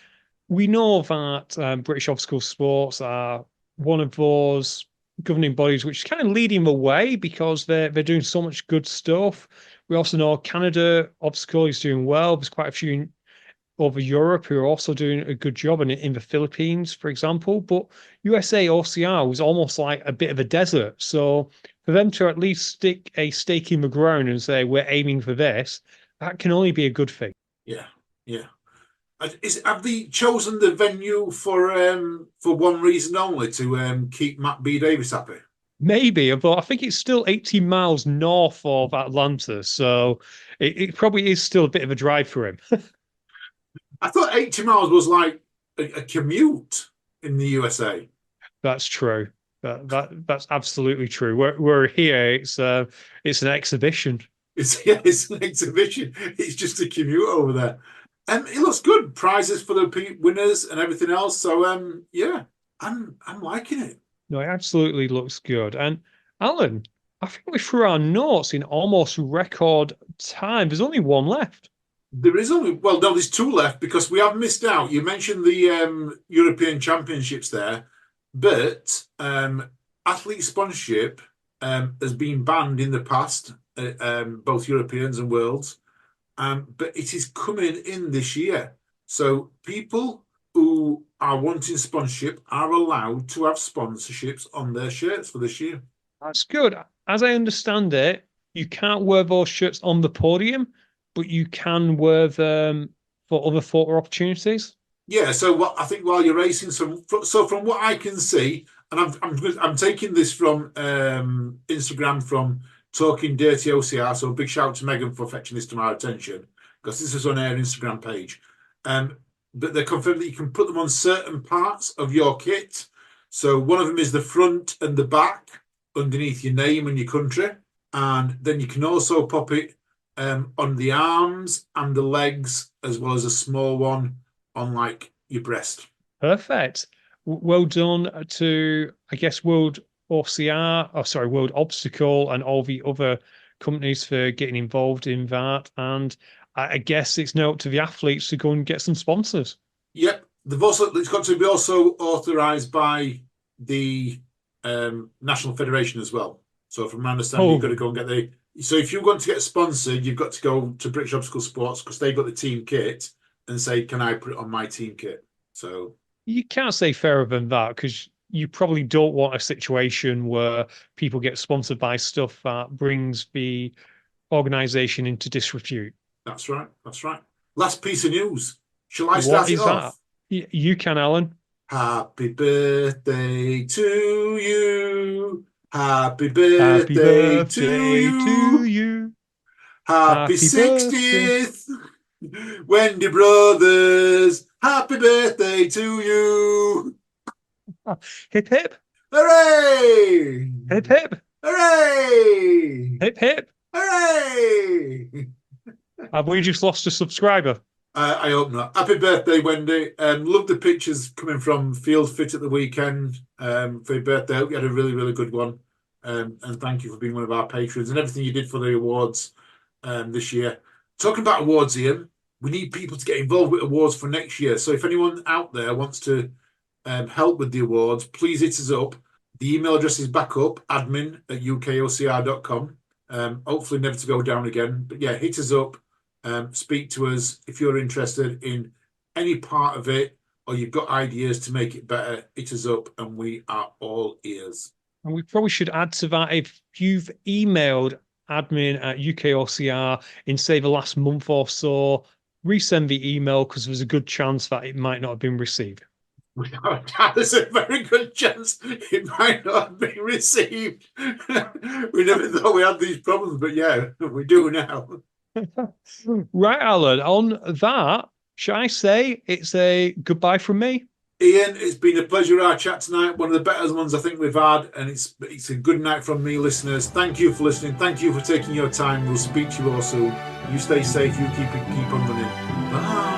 we know that British Obstacle Sports are one of those governing bodies which is kind of leading the way because they're doing so much good stuff. We also know Canada Obstacle is doing well. There's quite a few over Europe who are also doing a good job, and in the Philippines, for example. But USA OCR was almost like a bit of a desert. So for them to at least stick a stake in the ground and say we're aiming for this, that can only be a good thing. Yeah. Have they chosen the venue for one reason only, to keep Matt B. Davis happy? Maybe, but I think it's still 18 miles north of Atlanta, so it probably is still a bit of a drive for him. I thought 80 miles was like a commute in the USA. That's true. That's absolutely true. We're here. It's an exhibition. It's an exhibition. It's just a commute over there. It looks good. Prizes for the winners and everything else. So yeah, I'm liking it. No, it absolutely looks good. And Alan, I think we threw our notes in almost record time. There's only one left. There is only, no, there's two left because we have missed out. You mentioned the European Championships there, but athlete sponsorship has been banned in the past, both Europeans and Worlds. But it is coming in this year. So people who are wanting sponsorship are allowed to have sponsorships on their shirts for this year. That's good. As I understand it, you can't wear those shirts on the podium, but you can wear them for other photo opportunities. Yeah, so I think while you're racing, so from what I can see, and I'm taking this from Instagram from Talking Dirty OCR, so big shout out to Megan for fetching this to my attention, because this is on our Instagram page. But they confirmed that you can put them on certain parts of your kit. So one of them is the front and the back underneath your name and your country. And then you can also pop it on the arms and the legs, as well as a small one on like your breast. Perfect. Well done to, I guess, World Obstacle and all the other companies for getting involved in that. And I guess it's now up to the athletes to go and get some sponsors. Yep. It's got to be also authorised by the National Federation as well. So from my understanding, you've got to go and get so if you're going to get sponsored, you've got to go to British Obstacle Sports because they've got the team kit and say, can I put it on my team kit? So you can't say fairer than that, because you probably don't want a situation where people get sponsored by stuff that brings the organization into disrepute. That's right. That's right. Last piece of news. Shall I start What it is that? off? You can, Alan. Happy birthday to you. Happy Happy birthday to birthday to you. you. Happy Happy birthday. 60th. Wendy Brothers. Happy birthday to you. Hip hip. Hooray! Hip hip. Hooray! Hip hip. Hooray! Have we just lost a subscriber? I hope not. Happy birthday, Wendy. Love the pictures coming from Field Fit at the weekend for your birthday. I hope you had a really, really good one. And thank you for being one of our patrons and everything you did for the awards this year. Talking about awards, Ian, we need people to get involved with awards for next year. So if anyone out there wants to help with the awards, please hit us up. The email address is back up, admin@ukocr.com. Hopefully never to go down again. But yeah, hit us up. Speak to us if you're interested in any part of it or you've got ideas to make it better. Hit us up and we are all ears. And we probably should add to that, if you've emailed admin@UKOCR in, say, the last month or so, resend the email because there's a good chance that it might not have been received. There's a very good chance it might not have been received. We never thought we had these problems, but yeah, we do now. Right, Alan, on that, shall I say it's a goodbye from me? Ian, it's been a pleasure, our chat tonight. One of the better ones I think we've had, and it's a good night from me, listeners. Thank you for listening. Thank you for taking your time. We'll speak to you all soon. You stay safe. You keep on running. Bye.